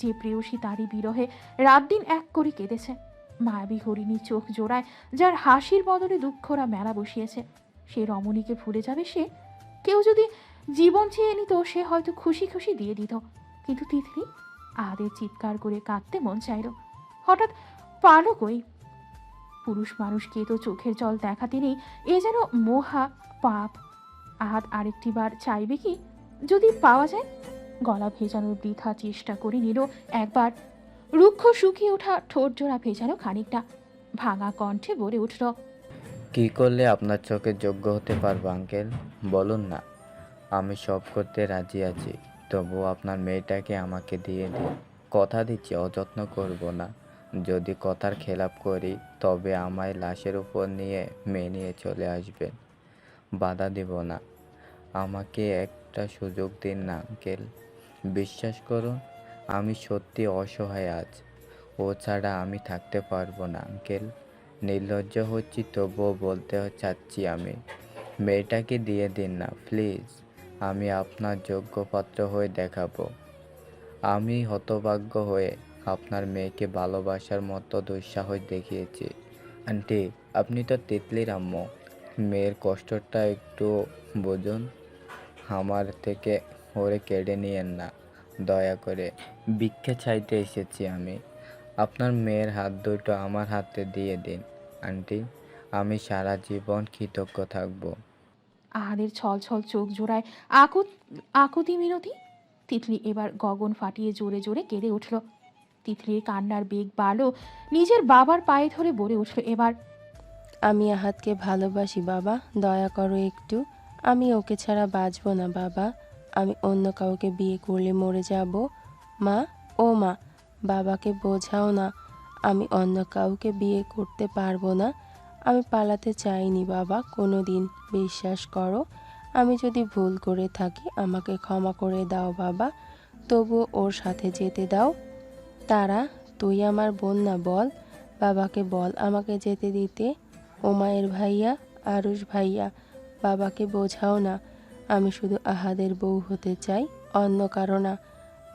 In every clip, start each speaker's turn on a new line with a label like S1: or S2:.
S1: যে প্রেয়সী তারই বিরহে রাত দিন এক করে কেঁদেছে। মায়াবী হরিণী চোখ জোড়ায় যার হাসির বদলে দুঃখরা মেলা বসিয়েছে, সে রমণীকে ভুলে যাবে সে? কেউ যদি জীবন চেয়ে নিত সে হয়তো খুশি খুশি দিয়ে দিত, কিন্তু তিতলি আহাদের চিৎকার করে কাঁদতে মন চাইল। হঠাৎ পারল কই? পুরুষ মানুষকে তো চোখের জল দেখাতে নেই, এ যেন মোহা পাপ। আহাদ আরেকটি বার চাইবে কি? যদি পাওয়া যায়। গলা ভেজানোর বৃথা চেষ্টা করে নিল একবার। রুক্ষ শুকিয়ে ওঠা ঠোঁট জোড়া ভেজানো খানিকটা, ভাঙা কণ্ঠে বলে উঠল,
S2: কি করলে আপনার চোখে যোগ্য হতে পারবো আঙ্কেল? বলুন না। আমি সব করতে রাজি আছি, তবুও আপনার মেয়েটাকে আমাকে দিয়ে দিন। কথা দিচ্ছি অযত্ন করব না। যদি কথার খেলাপ করি তবে আমায় লাশের উপর নিয়ে মেয়ে নিয়ে চলে আসবেন। বাধা দেব না। আমাকে একটা সুযোগ দিন না আঙ্কেল। বিশ্বাস করুন, আমি সত্যি অসহায় আজ। ও ছাড়া আমি থাকতে পারবো না আঙ্কেল। নির্লজ্জ হচ্ছি তবুও বলতে চাচ্ছি আমি। মেয়েটাকে দিয়ে দিন না প্লিজ। আমি আপনার যোগ্য পাত্র হয়ে দেখাবো। আমি হতভাগ্য হয়ে আপনার মেয়েকে ভালোবাসার মতো দুঃসাহস দেখিয়েছি। আন্টি, আপনি তো তিতলির আম্মু। মেয়ের কষ্টটা একটু বুঝুন। আমার থেকে ওরে কেড়ে নিয়েন না দয়া করে। ভিক্ষা চাইতে এসেছি আমি। আপনার মেয়ের হাত দুটো আমার হাতে দিয়ে দিন আন্টি। আমি সারা জীবন কৃতজ্ঞ থাকব।
S1: আহাদের ছল ছল চোখ জোড়ায় আকুতি মিনতি। তিতলি এবার গগন ফাটিয়ে জোরে জোরে কেঁদে উঠল। তিতলির কান্নার বেগ বাড়ল, নিজের বাবার পায়ে ধরে বলে উঠল এবার,
S3: আমি আহাদকে ভালোবাসি বাবা, দয়া করো একটু। আমি ওকে ছাড়া বাঁচব না বাবা। আমি অন্য কাউকে বিয়ে করলে মরে যাব। মা, ও মা, বাবাকে বোঝাও না। আমি অন্য কাউকে বিয়ে করতে পারবো না। আমি পালাতে চাইনি বাবা কোনো দিন, বিশ্বাস করো। আমি যদি ভুল করে থাকি আমাকে ক্ষমা করে দাও বাবা, তবু ওর সাথে যেতে দাও। তারা, তুই আমার বোন না বল? বাবাকে বল আমাকে যেতে দিতে। ওমায়ের ভাইয়া, আরুষ ভাইয়া, বাবাকে বোঝাও না। আমি শুধু আহাদের বউ হতে চাই, অন্য কারো না।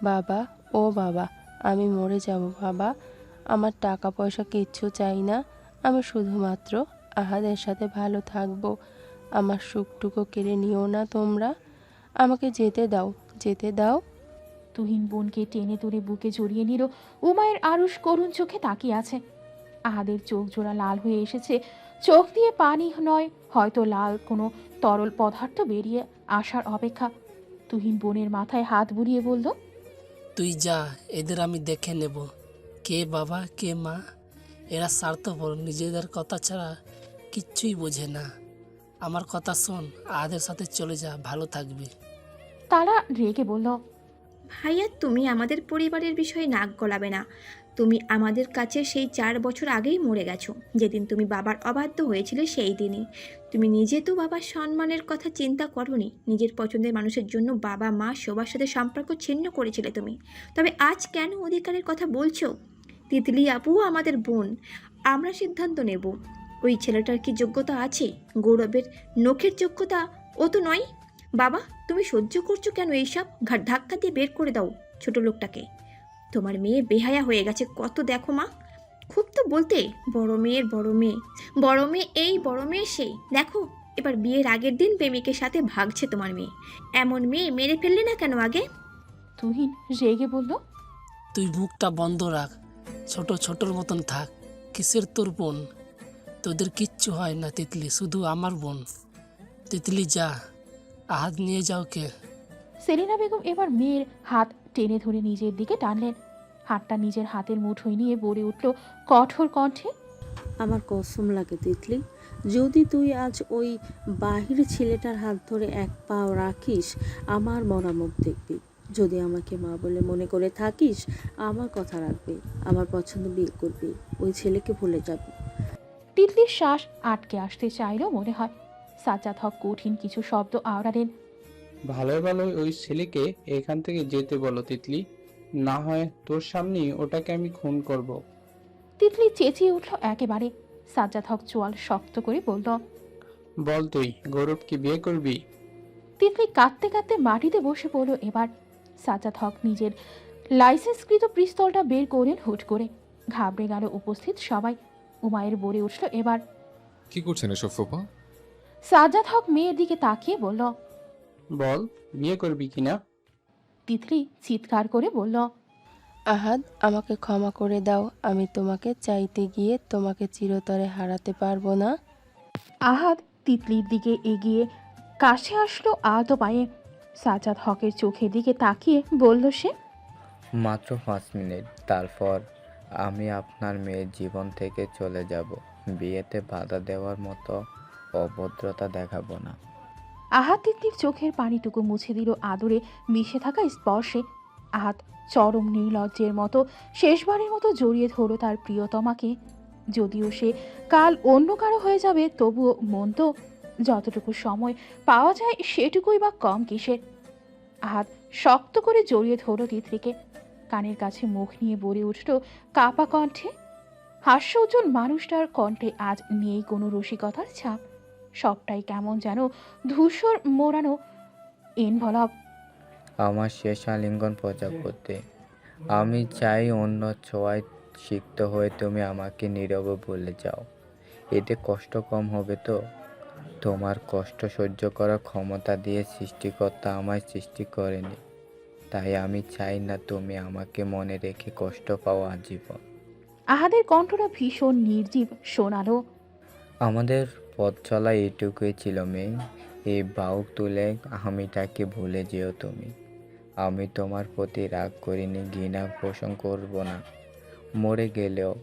S3: বাবা, ও বাবা, আমি মরে যাব বাবা। আমার টাকা পয়সা কিচ্ছু চাই না। আমি শুধুমাত্র আহাদের সাথে ভালো থাকবো। আমার সুখটুকু কেড়ে নিও না তোমরা। আমাকে যেতে দাও, যেতে দাও।
S1: তুহিন বোনকে টেনে তুলে বুকে জড়িয়ে নিল। উমায়ের আরুষ করুণ চোখে তাকিয়ে আছে। আহাদের চোখ জোড়া লাল হয়ে এসেছে, চোখ দিয়ে পানি নয় হয়তো লাল কোনো তরল পদার্থ বেরিয়ে আসার অপেক্ষা। তুহিন বোনের মাথায় হাত বুলিয়ে বলল,
S4: তুই যা, এদের আমি দেখে নেব। কে বাবা কে মা। এরা স্বার্থপর, নিজেদের কথা ছাড়া কিচ্ছুই বোঝে না। আমার কথা শোন, আদের সাথে চলে যা, ভালো থাকবি।
S1: তারা রেগে বলল,
S5: ভাইয়া, তুমি আমাদের পরিবারের বিষয়ে নাক গলাবে না। তুমি আমাদের কাছে সেই 4 বছর আগেই মরে গেছো। যেদিন তুমি বাবার অবাধ্য হয়েছিলে সেই দিনই। তুমি নিজে তো বাবার সম্মানের কথা চিন্তা করোনি। নিজের পছন্দের মানুষের জন্য বাবা মা সবার সাথে সম্পর্ক ছিন্ন করেছিলে তুমি। তবে আজ কেন অধিকারের কথা বলছো? তিতলি আপুও আমাদের বোন। আমরা সিদ্ধান্ত নেব। ওই ছেলেটার কি যোগ্যতা আছে? গৌরবের নখের যোগ্যতা ও তো নয়। বাবা, তুমি সহ্য করছো কেন এইসব? ঘাট ধাক্কা দিয়ে বের করে দাও ছোট লোকটাকে। তোমার মেয়ে বেহায়া হয়ে গেছে কত, দেখো মা। খুব তো বলতে, বড় মেয়ের বড় মেয়ে, বড় মেয়ে এই বড় মেয়ে সেই, দেখো এবার বিয়ের আগের দিন প্রেমিকের সাথে ভাগছে তোমার মেয়ে। এমন মেয়ে মেরে ফেললে না কেন আগে?
S1: তুহিন রেগে বলল,
S4: তুই মুখটা বন্ধ রাখ, ছোট ছোটর মতন থাক। কিসের তোর বোন? তোদের কিচ্ছু হয় না তিতলি, শুধু আমার বোন। তিতলি যা, আহাত নিয়ে যাও কে।
S1: সেলিনা বেগম এবার মেয়ের হাত টেনে ধরে নিজের দিকে টানলেন। হাতটা নিজের হাতের মুঠোয় নিয়ে বলে উঠল কঠোর কণ্ঠে,
S6: আমার কসম লাগে তিতলি, যদি তুই আজ ওই বাহির ছেলেটার হাত ধরে এক পাও রাখিস আমার মরা মুখ দেখবি। যদি আমাকে মা বলে মনে করে থাকিস আমার কথা রাখবি, আমার পছন্দ বিয়ে করবি, ওই ছেলেকে ভুলে যাবি।
S1: তিতলির শ্বাস আটকে আসতে চাইল মনে হয়। সাজ্জাদ হক কঠিন কিছু শব্দ আওড়ালেন।
S7: ভালোই ভালোই ওই ছেলেকে এখান থেকে যেতে বলো তিতলি, না হয় তোর সামনেই ওটাকে আমি খুন করব।
S1: তিতলি চেঁচিয়ে উঠল একেবারে। সাজ্জাদ হক চোয়াল শক্ত করে বলল,
S7: বল তুই গৌরবকে বিয়ে করবি?
S1: তিতলি কাঁদতে কাঁদতে মাটিতে বসে পড়ল এবার। সাজ্জাদ হক নিজের লাইসেন্সকৃত পিস্তলটা বের করলেন হুট করে। ঘাবড়ে গেল উপস্থিত সবাই। উমায়ের বলে উঠল এবার।
S8: কি করছেন এসব ফোপা?
S1: সাজ্জাদ হক মেয়ের দিকে তাকিয়ে বলল।
S7: বল, বিয়ে করবি কিনা?
S1: তিতলি চিৎকার করে বলল।
S3: আহাদ, আমাকে ক্ষমা করে দাও। আমি তোমাকে চাইতে গিয়ে তোমাকে চিরতরে হারাতে পারবো না।
S1: আহাদ তিতলির দিকে এগিয়ে কাছে আসলো আহত পায়ে। সাজ্জাদ হকের চোখের দিকে তাকিয়ে বলল সে।
S2: মাত্র 5 মিনিট, তারপর আমি আপনার মেয়ের জীবন থেকে চলে যাব। বিয়েতে বাধা দেওয়ার মতো অভদ্রতা দেখাবো না।
S1: আহাদ তিতলির চোখের পানিটুকু মুছে দিল আদরে মিশে থাকা স্পর্শে। আহাদ চরম নির্লজ্জের মতো শেষবারের মতো জড়িয়ে ধরল তার প্রিয়তমাকে। যদিও সে কাল অন্য কারো হয়ে যাবে, তবুও মন তো যতটুকু সময় পাওয়া যায় সেটুকুই বা কম কিসের। আহাদ শক্ত করে জড়িয়ে ধরল তিতলিকে। কানের কাছে মুখ নিয়ে বলে উঠল কাপা কণ্ঠে। হাস্য উজ্জ্বল মানুষটার কণ্ঠে আজ নেই কোনো রসিকতার ছাপ। সবটাই কেমন যেন ধূসর মোড়ানো এনভলভ।
S2: আমার শেষ আলিঙ্গন প্রজাপতি। আমি চাই অন্য ছোঁয়ায় সিক্ত হয়ে তুমি আমাকে নীরবে বলে যাও। এতে কষ্ট কম হবে তো? তোমার কষ্ট সহ্য করার ক্ষমতা দিয়ে সৃষ্টিকর্তা আমায় সৃষ্টি করেনি। তাই আমি চাই না তুমি আমাকে মনে রেখে কষ্ট পাও আজীবন।
S1: আহাদের কণ্ঠটা ভীষণ নির্জীব শোনালো।
S2: আমাদের পথ চলা এইটুকুই ছিল মেয়ে। এই বাউক তুলে আমিটাকে ভুলে যেও তুমি। আমি তোমার প্রতি রাগ করিনি, ঘৃণা পোষণ করব না। মরে গেলেও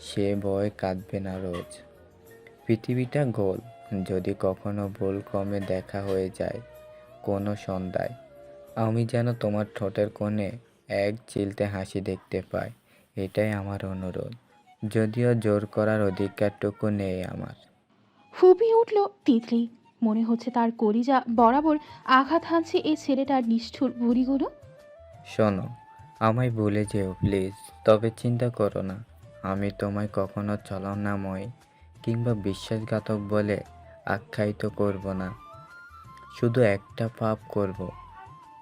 S2: সে ভয় কাঁদবে না রোজ। পৃথিবীটা গোল, যদি কখনো ভুল ক্রমে দেখা হয়ে যায় কোনো সন্ধ্যায়, আমি যেন তোমার ঠোঁটের কোণে এক চিলতে হাসি দেখতে পাই। এটাই আমার অনুরোধ, যদিও জোর করার অধিকারটুকু নেই আমার।
S1: ফুপিয়ে উঠল তিতলি। মনে হচ্ছে তার কলিজা বরাবর আঘাত হানছে এই ছেলেটার নিষ্ঠুর ভুঁড়িগুলো।
S2: শোনো, আমায় ভুলে যেও প্লিজ। তবে চিন্তা করো না, আমি তোমায় কখনো ছলনাময় কিংবা বিশ্বাসঘাতক বলে আখ্যায়িত করব না। শুধু একটা পাপ করব,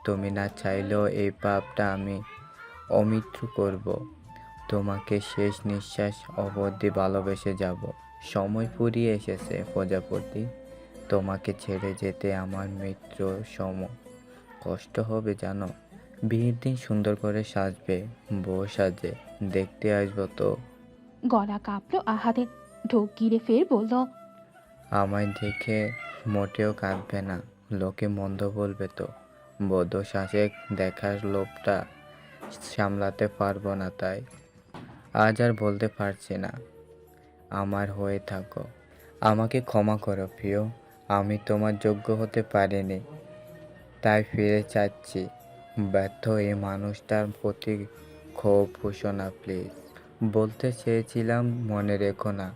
S2: তুমি না চাইলেও এই পাপটা আমি অমৃত্যু করব। তোমাকে শেষ নিঃশ্বাস অবধি ভালোবেসে যাব। সময় ফুরিয়ে এসেছে প্রজাপতি। তোমাকে ছেড়ে যেতে আমার মৃত্যু সম কষ্ট হবে জানো। বিয়ের দিন সুন্দর করে সাজবে, বউ সাজে দেখতে আসবো তো।
S1: গলা কাঁপলো আহাদের। ঢোক গিরে ফের বলল।
S2: আমায় দেখে মোটেও কাঁদবে না, লোকে মন্দ বলবে তো। বদ্ধ শ্বাসে দেখার লোভটা সামলাতে পারবো না, তাই আজ আর বলতে পারছি না। আমার হয়ে থাকো। আমাকে ক্ষমা করো প্রিয়, আমি তোমার যোগ্য হতে পারিনি, তাই ফিরে চাচ্ছি। ব্যর্থ এই মানুষটার প্রতি ক্ষোভ ঘোষণা প্লিজ। বলতে চেয়েছিলাম মনে রেখো না,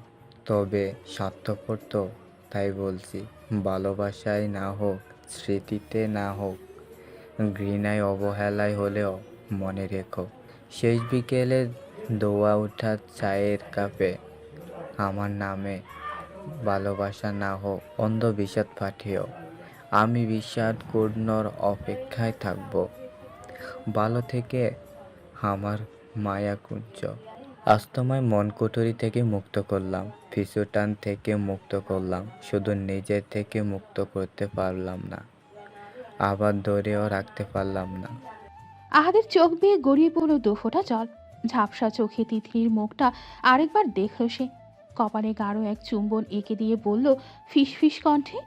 S2: তবে স্বার্থপর তো, তাই বলছি। ভালোবাসায় না হোক, স্মৃতিতে না হোক, ঘৃণায় অবহেলায় হলেও মনে রেখো। শেষ বিকেলে দোয়া ওঠা চায়ের কাপে আমার নামে ভালোবাসা না হোক অন্ধ বিষাদ পাঠিও। আমি বিষাদ পূর্ণর অপেক্ষায় থাকব। ভালো থেকে আমার মায়াকুঞ্জ। আজ তোমায় মন কুঠুরি থেকে মুক্ত করলাম, পিছুটান থেকে মুক্ত করলাম, শুধু নিজের থেকে মুক্ত করতে পারলাম না, আবার ধরেও রাখতে পারলাম না।
S1: আহাদের চোখ বেয়ে গড়িয়ে পড়ল দুফোঁটা জল। ঝাপসা চোখে তিতলির মুখটা আরেকবার দেখল সে। কপালে গাঢ় এক চুম্বন এঁকে দিয়ে বলল ফিসফিস কণ্ঠে।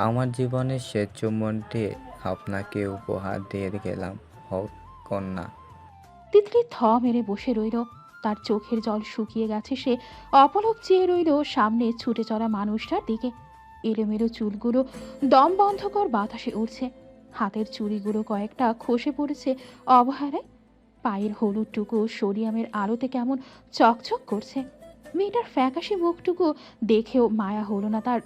S2: আমার জীবনের শেষ চুম্বনটি আপনাকে উপহার দিয়ে গেলাম, হোক কন্যা।
S1: তিতলি থ মেরে বসে রইল। তার চোখের জল শুকিয়ে গেছে। সে অপলক চেয়ে রইল সামনে ছুটে চলা মানুষটার দিকে। এলোমেলো চুলগুলো দম বন্ধকর বাতাসে উড়ছে। হাতের চুড়িগুলো কয়েকটা খসে পড়েছে অবহেলায়। পায়ের হলুদটুকু সোডিয়ামের আলোতে কেমন চকচক করছে। মেয়েটার ফ্যাকাশে মুখটুকু দেখেও মায়া হলো না তার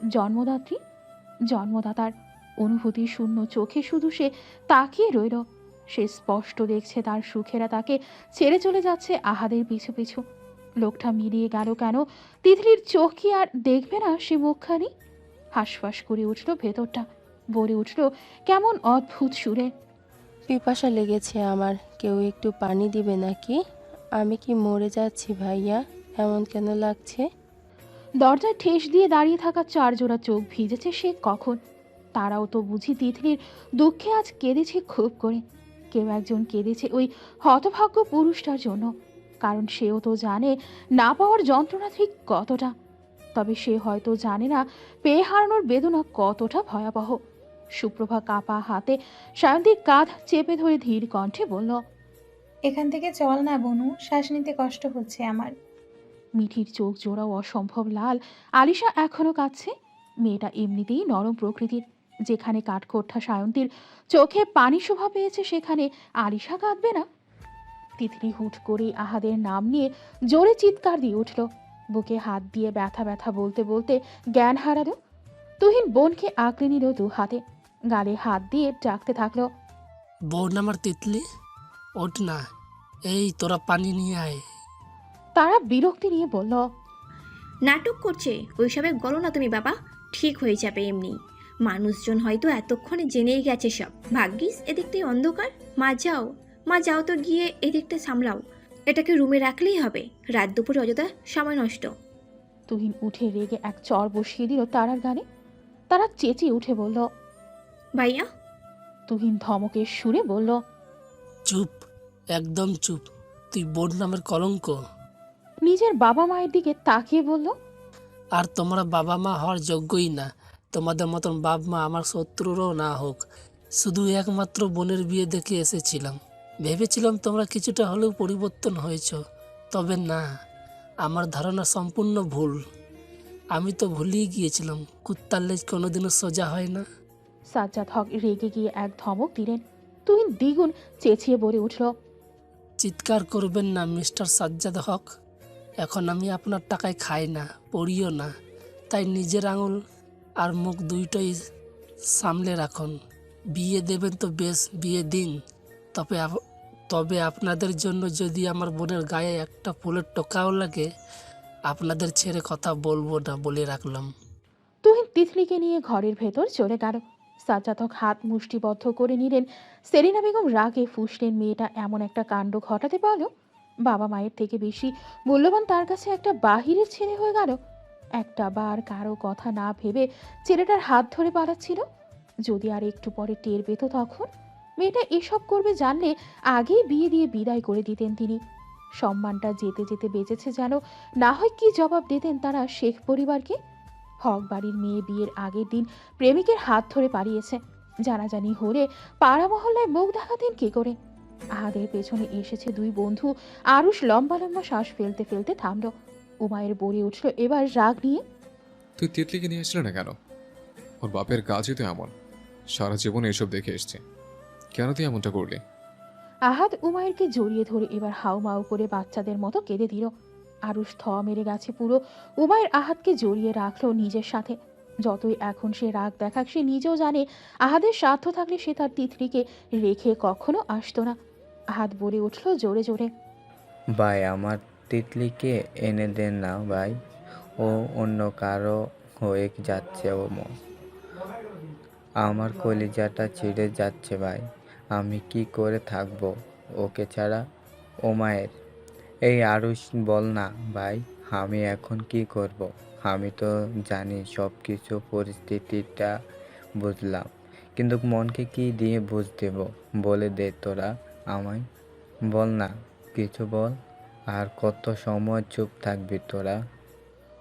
S1: জন্মদাতার। অনুভূতি শূন্য চোখে শুধু সে তাকিয়ে রইল। সে স্পষ্ট দেখছে তার সুখেরা তাকে ছেড়ে চলে যাচ্ছে আহাদের পিছু পিছু। লোকটা মিলিয়ে গেল কেন? তিতলির চোখ কি আর দেখবে না সে মুখখানি? হাঁসফাঁস করে উঠল ভেতরটা। বলে উঠল কেমন অদ্ভুত সুরে।
S3: পিপাসা লেগেছে আমার, কেউ একটু পানি দিবে নাকি? আমি কি মরে যাচ্ছি ভাইয়া? এমন কেন লাগছে?
S1: দরজায় ঠেস দিয়ে দাঁড়িয়ে থাকা চার জোড়া চোখ ভিজেছে সে কখন। তারাও তো বুঝি তিতলির দুঃখে আজ কেঁদেছে খুব করে। কেউ একজন কেঁদেছে ওই হতভাগ্য পুরুষটার জন্য, কারণ সেও তো জানে না পাওয়ার যন্ত্রণা ঠিক কতটা। তবে সে হয়তো জানে না পেয়ে হারানোর বেদনা কতটা ভয়াবহ। সুপ্রভা কাপা হাতে সায়ন্তীর কাঁধ চেপে ধরে ধীর কণ্ঠে বলল,
S9: এখান থেকে চল না বনু, শ্বাস নিতে কষ্ট হচ্ছে আমার।
S1: মিঠির চোখ জোড়াও অসম্ভব লাল। আলিশা এখনো কাঁদছে। মেয়েটা এমনিতেই নরম প্রকৃতির। যেখানে কাঠখোট্টা সায়ন্তীর চোখে পানি শোভা পেয়েছে সেখানে আলিশা কাঁদবে না? তিতলি হুট করে আহাদের নাম নিয়ে জোরে চিৎকার দিয়ে উঠল। বুকে হাত দিয়ে ব্যথা ব্যথা বলতে বলতে জ্ঞান হারালো। তুহিন বোনকে আঁকড়ে নিল দু হাতে, গালে হাত দিয়ে ডাকতে থাকলো,
S4: বোন আমার তিতলি, ওঠ না, এই তোরা পানি নিয়ে আয়।
S1: তারা বিরক্তি নিয়ে বলল,
S5: নাটক করছে, ওইসবে গলো না তুমি বাবা, ঠিক হয়ে যাবে এমনি। মানুষজন হয়তো এতক্ষণে জেনেই গেছে সব। ভাগ্যিস এদিকটাই অন্ধকার। মা যাও তো গিয়ে এদিকটা সামলাও। এটাকে রুমে রাখলেই হবে, রাত দুপুরে অযথা সময় নষ্ট।
S1: তুহিন উঠে রেগে এক চর বসিয়ে দিল তারার গানে। তারা চেঁচিয়ে উঠে বলল,
S5: ভাইয়া।
S1: তুহিন ধমকের সুরে বলল,
S4: চুপ, একদম চুপ, তুই বোন নামের কলঙ্ক।
S1: নিজের বাবা মায়ের দিকে তাকিয়ে বলল,
S4: আর তোমরা বাবা মা হওয়ার যোগ্যই না। তোমাদের মতন বাপ মা আমার শত্রুরও না হোক, শুধু একমাত্র বোনের বিয়ে দেখে এসেছিলাম। ভেবেছিলাম তোমরা কিছুটা হলেও পরিবর্তন হয়েছ, তবে না, আমার ধারণা সম্পূর্ণ ভুল। আমি তো ভুলেই গিয়েছিলাম কুত্তার লেজ কোনোদিনও সোজা হয় না।
S1: সাজ্জাদ হক রেগে গিয়ে এক ধমক দিলেন। তুহিন দ্বিগুণ চেঁচিয়ে বলে উঠল,
S4: চিৎকার করবেন না মিস্টার সাজ্জাদ হক। এখন আমি আপনার টাকায় খাই না, পড়িও না, তাই নিজের আঙুল আর মুখ দুইটাই সামলে রাখুন। বিয়ে দেবেন তো বেশ, বিয়ে দিন। তবে আপনাদের জন্য যদি আমার বোনের গায়ে একটা ফুলের টোকাও লাগে, আপনাদের ছেড়ে কথা বলবো না বলে রাখলাম।
S1: তুহিন তিতলিকে নিয়ে ঘরের ভেতর চলে গেল। সাজ্জাদ হক হাত মুষ্টিবদ্ধ করে নিলেন। সেলিনা বেগম রাগে ফুঁসলেন, মেয়েটা এমন একটা কাণ্ড ঘটাতে পারল। বাবা মায়ের থেকে বেশি মূল্যবান তার কাছে একটা বাহিরের ছেলে হয়ে গেল। একটা বার কারো কথা না ভেবে ছেলেটার হাত ধরে পালাচ্ছিল। যদি আর একটু পরে টের পেত তখন? মেয়েটা এসব করবে জানলে আগেই বিয়ে দিয়ে বিদায় করে দিতেন তিনি। সম্মানটা যেতে যেতে বেঁচেছে যেন। না হয় কি জবাব দিতেন তারা শেখ পরিবারকে? হক বাড়ির মেয়ে বিয়ের আগের দিন প্রেমিকের হাত ধরে পালিয়েছে। জানাজানি হলে পাড়া মহল্লায় মুখ দেখাতেন কি করে? আহাদের পেছনে এসেছে দুই বন্ধু। আরুষ লম্বা লম্বা শ্বাস ফেলতে ফেলতে থামলো। উমায়ের বলে উঠল এবার রাগ নিয়ে,
S8: তুই তিতলিকে নিয়ে আসলে না কেন? ওর বাপের কাজই তো এমন, সারা জীবনে এসব দেখে এসছে, কেন তুই এমনটা করলি?
S1: আহাদ উমায়েরকে জড়িয়ে ধরে এবার হাউমাউ করে বাচ্চাদের মতো কেঁদে দিল। আরুষ থ মেরে গেছে পুরো। উমায়ের আহাদকে জড়িয়ে রাখলো নিজের সাথে। যতই এখন সে রাগ দেখাক, সে নিজেও জানে আহাদের স্বার্থ থাকলে সে তার তিতলিকে রেখে কখনো আসতো না। আহাদ বলে উঠল জোরে জোরে,
S2: ভাই আমার তিতলিকে এনে দেন না ভাই, ও অন্য কারো হয়ে যাচ্ছে। আমার কলিজাটা ছিঁড়ে যাচ্ছে ভাই, আমি কি করে থাকবো ওকে ছাড়া? ও মায়ের, এই আরুষ বল না ভাই, আমি এখন কি করব? আমি তো জানি সব কিছু, পরিস্থিতিটা বুঝলাম, কিন্তু মনকে কি দিয়ে বুঝ দেব? বলে দে তোরা আমায়, বল না, কিছু বল। আর কত সময় চুপ থাকবি তোরা?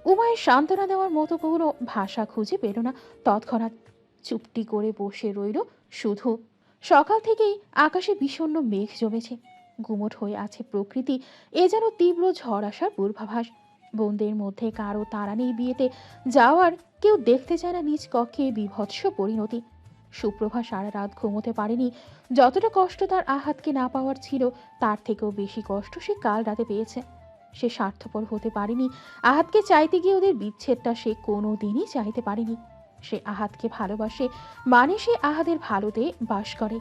S1: উমায়ের সান্ত্বনা দেওয়ার মতো কোনো ভাষা খুঁজে পেল না। তৎক্ষণাৎ চুপটি করে বসে রইল শুধু। সকাল থেকেই আকাশে বিষণ্ণ মেঘ জমেছে। গুমট হয়ে আছে প্রকৃতি। এ যেন তীব্র ঝড় আসার পূর্বাভাস। বোনদের মধ্যে কারো তাড়া নেই বিয়েতে যাওয়ার। কেউ দেখতে চায় না নিজ কক্ষে বীভৎস পরিণতি। সুপ্রভা সারা রাত ঘুমোতে পারেনি। যতটা কষ্ট তার আহাতকে না পাওয়ার ছিল, তার থেকেও বেশি কষ্ট সে কাল রাতে পেয়েছে। সে স্বার্থপর হতে পারেনি। আহাতকে চাইতে গিয়ে ওদের বিচ্ছেদটা সে কোনো দিনই চাইতে পারেনি। সে আহাতকে ভালোবাসে, মানে সে আহাদের ভালোতে বাস করে।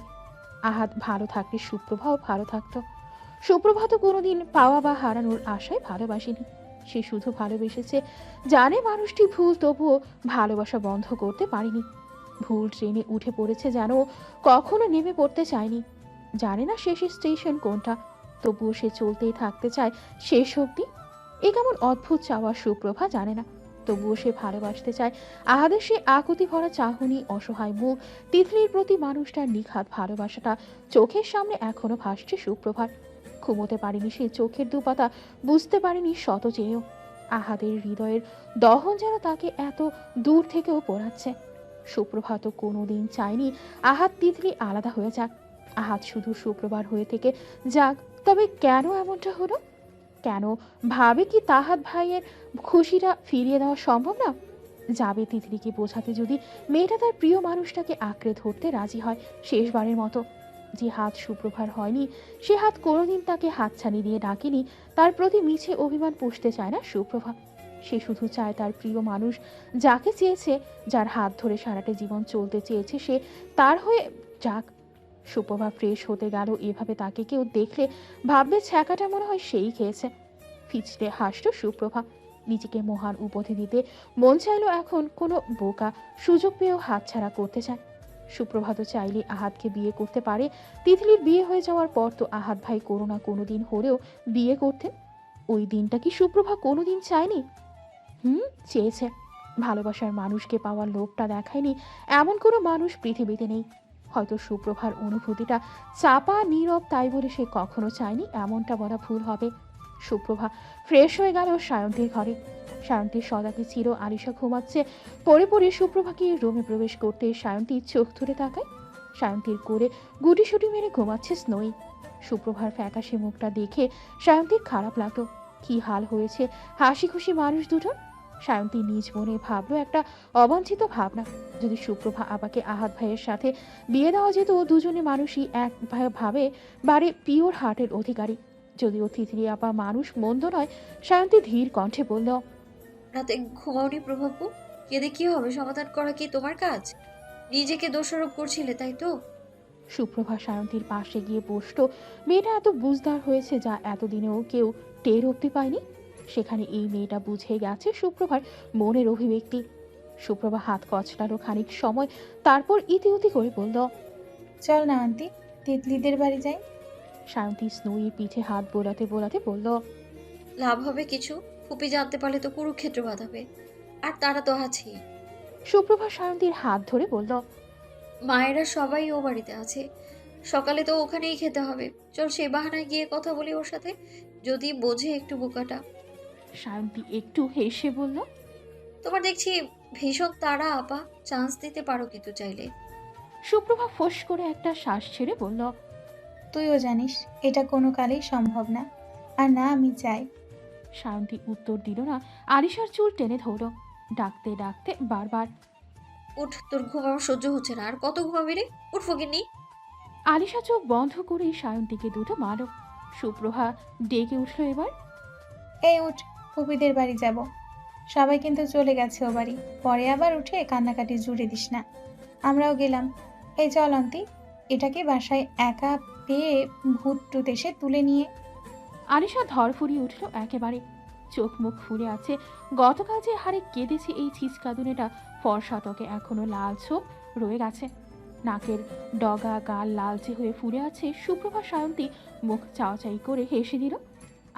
S1: আহাত ভালো থাকলে সুপ্রভাও ভালো থাকতো। সুপ্রভা তো কোনোদিন পাওয়া বা হারানোর আশায় ভালোবাসেনি। সে শুধু ভালোবেসেছে। জানে মানুষটি ভুল, তবুও ভালোবাসা বন্ধ করতে পারেনি। ভুল ট্রেনে উঠে পড়েছে যেন, কখনো নেমে পড়তে চায়নি। জানে না শেষের স্টেশন কোনটা, তবুও সে চলতেই থাকতে চায় শেষ অবধি। এ কেমন অদ্ভুত চাওয়া সুপ্রভা জানে না, তবুও সে ভালোবাসতে চায়। আহাদের সে আকুতি ভরা চাহনি, অসহায় মুখ, তিতলির প্রতি মানুষটার নিখাত ভালোবাসাটা চোখের সামনে এখনো ভাসছে সুপ্রভার। ঘুমোতে পারেনি সে চোখের দুপাতা, বুঝতে পারেনি শত চেয়েও। আহাদের হৃদয়ের দহন যেন তাকে এত দূর থেকেও পোড়াচ্ছে। সুপ্রভা তো কোনোদিন চায়নি আহাদ তিতলি আলাদা হয়ে যাক। আহাদ শুধু সুপ্রভার হয়ে থেকে যাক। তবে কেন এমনটা হলো? কেন ভাবে কি তাহাদ ভাইয়ের খুশিটা ফিরিয়ে দেওয়া সম্ভব না? যাবে তিতলিকে বোঝাতে যদি মেয়েটা তার প্রিয় মানুষটাকে আঁকড়ে ধরতে রাজি হয় শেষবারের মতো। যে হাত সুপ্রভার হয়নি, সে হাত কোনোদিন তাকে হাতছানি দিয়ে ডাকেনি। তার প্রতি মিছে অভিমান পুষতে চায় না সুপ্রভা। সে শুধু চায় তার প্রিয় মানুষ যাকে চেয়েছে, যার হাত ধরে সারাটা জীবন চলতে চেয়েছে, সে তার হয়ে যাক। সুপ্রভা ফ্রেশ হতে গেল, এভাবে তাকে কেউ দেখলে ভাববে ছ্যাঁকাটা মনে হয় সেই খেয়েছে। ফিচড়ে হাসল সুপ্রভা। নিজেকে মহান উপাধি দিতে মন চাইলো এখন, কোনো বোকা সুযোগ পেয়েও হাতছাড়া করতে চায়। সুপ্রভাত চাইলে আহাদকে বিয়ে করতে পারে। তিতলির বিয়ে হয়ে যাওয়ার পর তো আহাদ ভাই কোনো না কোনো দিন হলেও বিয়ে করতেন। ওই দিনটা কি সুপ্রভা কোনোদিন চায়নি? চেয়েছে। ভালোবাসার মানুষকে পাওয়ার লোভটা দেখায়নি এমন কোনো মানুষ পৃথিবীতে নেই। হয়তো সুপ্রভার অনুভূতিটা চাপা নীরব, তাই বলে সে কখনো চায়নি এমনটা বলা ভুল হবে। সুপ্রভা ফ্রেশ হয়ে গেল সায়ন্তীর ঘরে। সায়ন্তীর সদাকে ছিল আলিশা ঘুমাচ্ছে। পরে পরে সুপ্রভাকে রুমে প্রবেশ করতে সায়ন্তী চোখ ধরে তাকায়। সায়ন্তীর কোলে গুটিসুটি মেরে ঘুমাচ্ছে স্নোই। সুপ্রভার ফ্যাকাশে মুখটা দেখে সায়ন্তীর খারাপ লাগলো। কি হাল হয়েছে হাসি খুশি মানুষ দুটোর। সায়ন্তী নিজ মনে ভাবলো একটা অবাঞ্ছিত ভাবনা। যদি সুপ্রভা আপাকে আহাদ ভাইয়ের সাথে বিয়ে দেওয়া যেত, দুজনে মানুষই এক ভাবে বাড়ি পিওর হার্টের অধিকারী। যদিও তিতলি আপা মানুষ মন্দ নয়। সায়ন্তী ধীর কণ্ঠে বলল,
S10: রাতে ঘুমাওনি প্রভাবু? কেঁদে কি হবে? সমাধান করা কি তোমার কাজ? নিজেকে দোষারোপ করছিলে, তাই তো?
S1: সুপ্রভা সায়ন্তীর পাশে গিয়ে বসল। মেয়েটা এত বুঝদার হয়েছে যা এতদিনেও কেউ টের অব্দি পায়নি। সেখানে এই মেয়েটা বুঝে গেছে সুপ্রভার মনের অভিব্যক্তি। সুপ্রভা হাত কচলালো খানিক সময়, তারপর ইতিউতি করে বলল,
S9: চল না আন্টি, তিতলিদের বাড়ি যাই।
S1: সায়ন্তী স্নোইয়ের পিঠে হাত বোলাতে বোলাতে বলল,
S10: লাভ হবে কিছু? ফুপি জানতে পারলে তো কুরুক্ষেত্র বাঁধাবে। আর তারা তো আছেই।
S1: সুপ্রভা সায়ন্তীর হাত ধরে বলল,
S10: মায়েরা সবাই ও বাড়িতে আছে। সকালে তো ওখানেই খেতে হবে। চল সেই বাহানায় গিয়ে কথা বলি ওর সাথে, যদি বোঝে একটু বোকাটা।
S1: সায়ন্তী একটু হেসে বলল,
S10: তোমার দেখছি ভীষণ তাড়া আপা, চান্স দিতে পারো কিন্তু চাইলে।
S1: সুপ্রভা ফোঁস করে একটা শ্বাস ছেড়ে বলল,
S9: তুইও জানিস এটা কোনো কালেই সম্ভব না। আর না, আমি চাই।
S1: সায়ন্তী উত্তর দিল না। আলিশার চুল টেনে ধরল, ডাকতে ডাকতে বারবার।
S10: উঠ, তোর ঘুম আমার সহ্য হচ্ছে না। আর কত ঘুমাবি রে? উঠ ফকিন্নি।
S1: আলিশা চোখ বন্ধ করে সায়ন্তীকে দুটো মারল। সুপ্রভা ডেকে উঠল এবার,
S9: এই উঠ, ফুপিদের বাড়ি যাব। সবাই কিন্তু চলে গেছে ও বাড়ি, পরে আবার উঠে কান্নাকাটি জুড়ে দিস না। আমরাও গেলাম। এই চল অন্তি, এটাকে বাসায় একা পেয়ে ভূত টুত এসে তুলে নিয়ে।
S1: আলিশা ধরফুরিয়ে উঠল একেবারে। চোখ মুখ ফুলে আছে। গতকাল যে হারে কেঁদেছে এই ছিচকাদুনেটা, ফর্সা ত্বকে এখনো লাল ছোপ রয়ে গেছে। নাকের ডগা গাল লালচে হয়ে ফুলে আছে। সুপ্রভা সায়ন্তী মুখ চাওয়াচাই করে হেসে দিল।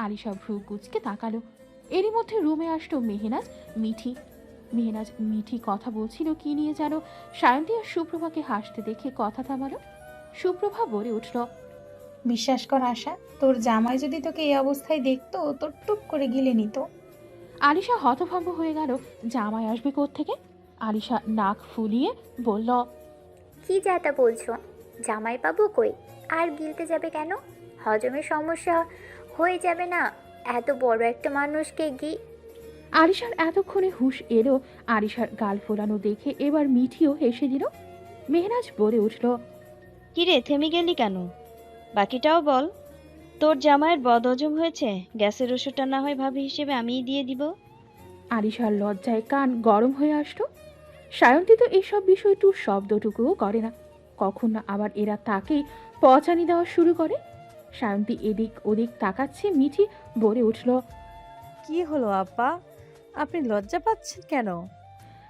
S1: আলিশা ভ্রু কুচকে তাকালো। এরই মধ্যে রুমে আসলো মেহনাজ মিঠি। মেহনাজ মিঠি কথা বলছিল কি নিয়ে যেন। সায়ন্তী আর সুপ্রভাকে হাসতে দেখে কথা থামালো। সুপ্রভা বলে উঠল,
S9: বিশ্বাস কর আশা, তোর জামাই যদি তোকে এই অবস্থায় দেখতো, তোর টুপ করে গিলে নিত।
S1: আলিশা হতভম্ব হয়ে গেল। জামাই আসবে কোত্থেকে? আলিশা নাক ফুলিয়ে বলল,
S11: কি যাতা বলছো? জামাই বাবু কই? আর গিলতে যাবে কেন? হজমের সমস্যা হয়ে যাবে না এত বড় একটা মানুষকে
S1: আলিশার এতক্ষণে হুঁশ এলো। আলিশার গাল ফোলানো দেখে এবার মিঠিও হেসে দিল। মেহনাজ বলে উঠল,
S12: কিরে থেমে গেলি কেন? বাকিটাও বল। তোর জামাইয়ের বদহজম হয়েছে, গ্যাসের ওষুধটা না হয় ভাবি হিসেবে আমিই দিয়ে দিব।
S1: আলিশার লজ্জায় কান গরম হয়ে আসলো। সায়ন্তী তো এইসব বিষয়টু শব্দটুকুও করে না। কখন না আবার এরা তাকেই পচানি দেওয়া শুরু করে। সায়ন্তী এদিক ওদিক তাকাচ্ছে। মিঠি বলে উঠল,
S13: কি হলো আপা, আপনি লজ্জা পাচ্ছেন কেন?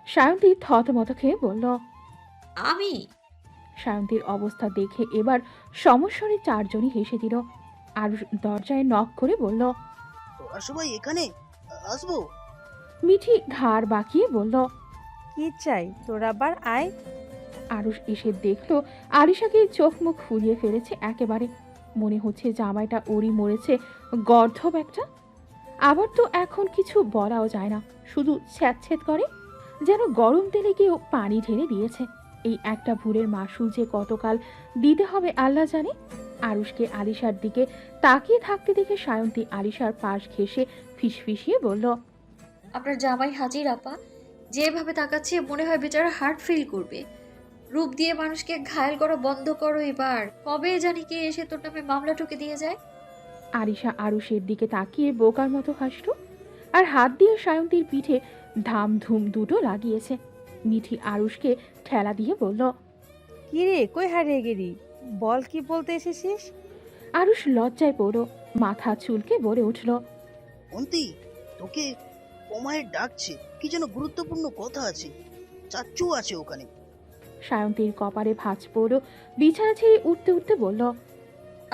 S1: সায়ন্তী থতমত খেয়ে বলল,
S10: আমি?
S1: সায়ন্তীর অবস্থা দেখে এবার সমস্বরে চারজনই হেসে দিল। আরুষ দরজায় নক করে বলল,
S14: তোরা সবাই এখানে? আসবো?
S1: মিঠি ঘাড় বাঁকিয়ে বলল।
S13: কি চাই তোর আবার? আয়।
S1: আরুষ এসে দেখলো আরিশাকে চোখ মুখ ফুলিয়ে ফেলেছে একেবারে। মনে হচ্ছে জামাইটা ওরই মরেছে গর্ধব একটা। আবার তো এখন কিছু বলাও যায় না, শুধু ছ্যাঁতছ্যাঁত করে, যেন গরম তেলে কেউ পানি ঢেলে দিয়েছে। এই একটা ভুলের মাসুল যে কতকাল দিতে হবে আল্লাহ জানে। আরুষকে আলিশার দিকে তাকিয়ে থাকতে দেখে সায়ন্তী আলিশার পাশ ঘেঁষে ফিসফিসিয়ে বলল,
S10: আপনার জামাই হাজির আপা, যেভাবে তাকাচ্ছে মনে হয় বেচারা হার্ট ফেল করবে। রূপ দিয়ে মানুষকে ঘায়েল করা বন্ধ করো এবার। কবে জানি কে এসে তোর নামে মামলা ঠুকে দিয়ে যায়।
S1: আরিশা আরুষের দিকে তাকিয়ে বোকার মতো হাসল আর হাত দিয়ে সায়ন্তীর পিঠে ধাম ধুম দুটো লাগিয়েছে। মিঠি আরুষকে ঠেলা দিয়ে বলল,
S13: কি রে, কই হারিয়ে গেলি? বল, কি বলতে এসেছিস?
S1: আরুষ লজ্জায় পড়ল, মাথা চুলকে বলে উঠল,
S14: অন্তি, তোকে ওমায়ের ডাকছে, কি যেন গুরুত্বপূর্ণ কথা আছে। চাচ্চু আছে ওখানে।
S1: সায়ন্তীর কপালে ভাঁজ পড়ল, বিছানা ছেড়ে উঠতে উঠতে বলল,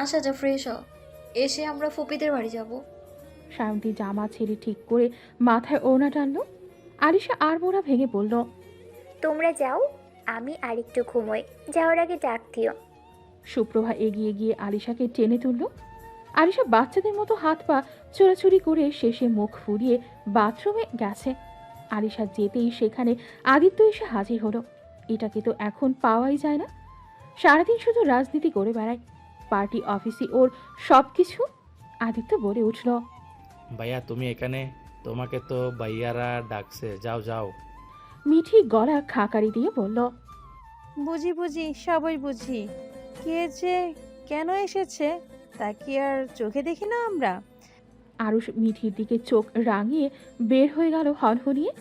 S10: আচ্ছা যা ফ্রেশ হ, এসে আমরা ফুপিদের বাড়ি যাব।
S1: সায়ন্তী জামা ছেড়ে ঠিক করে মাথায় ওড়না টানল। আরিশা আর মোড়া ভেঙে বলল,
S11: তোমরা যাও, আমি আরেকটু ঘুমোই, যাওয়ার আগে ডাক দিও।
S1: সুপ্রভা এগিয়ে গিয়ে আরিশাকে টেনে তুলল। আরিশা বাচ্চাদের মতো হাত পা চোরাচুরি করে শেষে মুখ ফুরিয়ে বাথরুমে গেছে। আরিশা যেতেই সেখানে আদিত্য এসে হাজির হলো। এটাকে তো এখন পাওয়াই যায় না, সারাদিন শুধু রাজনীতি করে বেড়ায়, পার্টি অফিসে ওর সব কিছু। আদিত্য বলে উঠল,
S15: ভাইয়া তুমি এখানে? তোমাকে তো ভাইয়ারা ডাকছে, যাও যাও।
S1: মিঠি গলা খাকারি দিয়ে বলল,
S13: বুঝি বুঝি, সবই বুঝি। কে যে কেন এসেছে তা কি আর চোখে দেখি না আমরা?
S1: আরুষ মিঠির দিকে চোখ রাঙিয়ে বের হয়ে গেল হনহনিয়ে।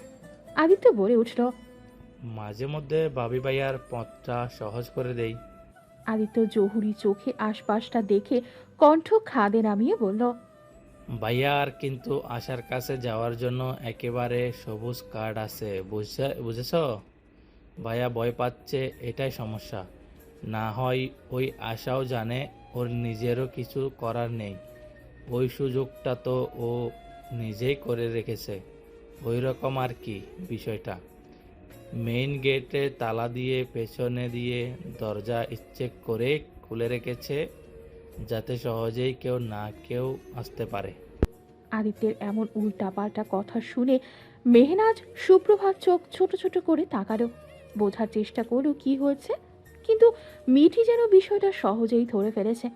S1: আদিত্য বলে উঠল,
S15: মাঝে মধ্যে ভাবি ভাইয়ার পথটা সহজ করে দেই।
S1: আদিত্য জহুরি চোখে আশপাশটা দেখে কণ্ঠ খাদে নামিয়ে বলল,
S15: ভাইয়ার কিন্তু আশার কাছে যাওয়ার জন্য একেবারে সবুজ কার্ড আছে, বুঝেছ? ভাইয়া ভয় পাচ্ছে, এটাই সমস্যা। না হয় ওই আশাও জানে ওর নিজেরও কিছু করার নেই, ওই সুযোগটা তো ও নিজেই করে রেখেছে। ওই রকম আর কি বিষয়টা। মেইন গেটে তালা দিয়ে পেছনে দিয়ে দরজা ইচ্ছে করে খুলে রেখেছে, যাতে সহজেই কেউ আসতে পারে।
S1: আদিত্যের এমন উল্টাপাল্টা কথা শুনে মেহনাজ সুপ্রভাত চোখ ছোট ছোট করে তাকালো, বোঝার চেষ্টা করলো কি হয়েছে, কিন্তু মিঠি যেন বিষয়টা সহজেই ধরে ফেলেছে।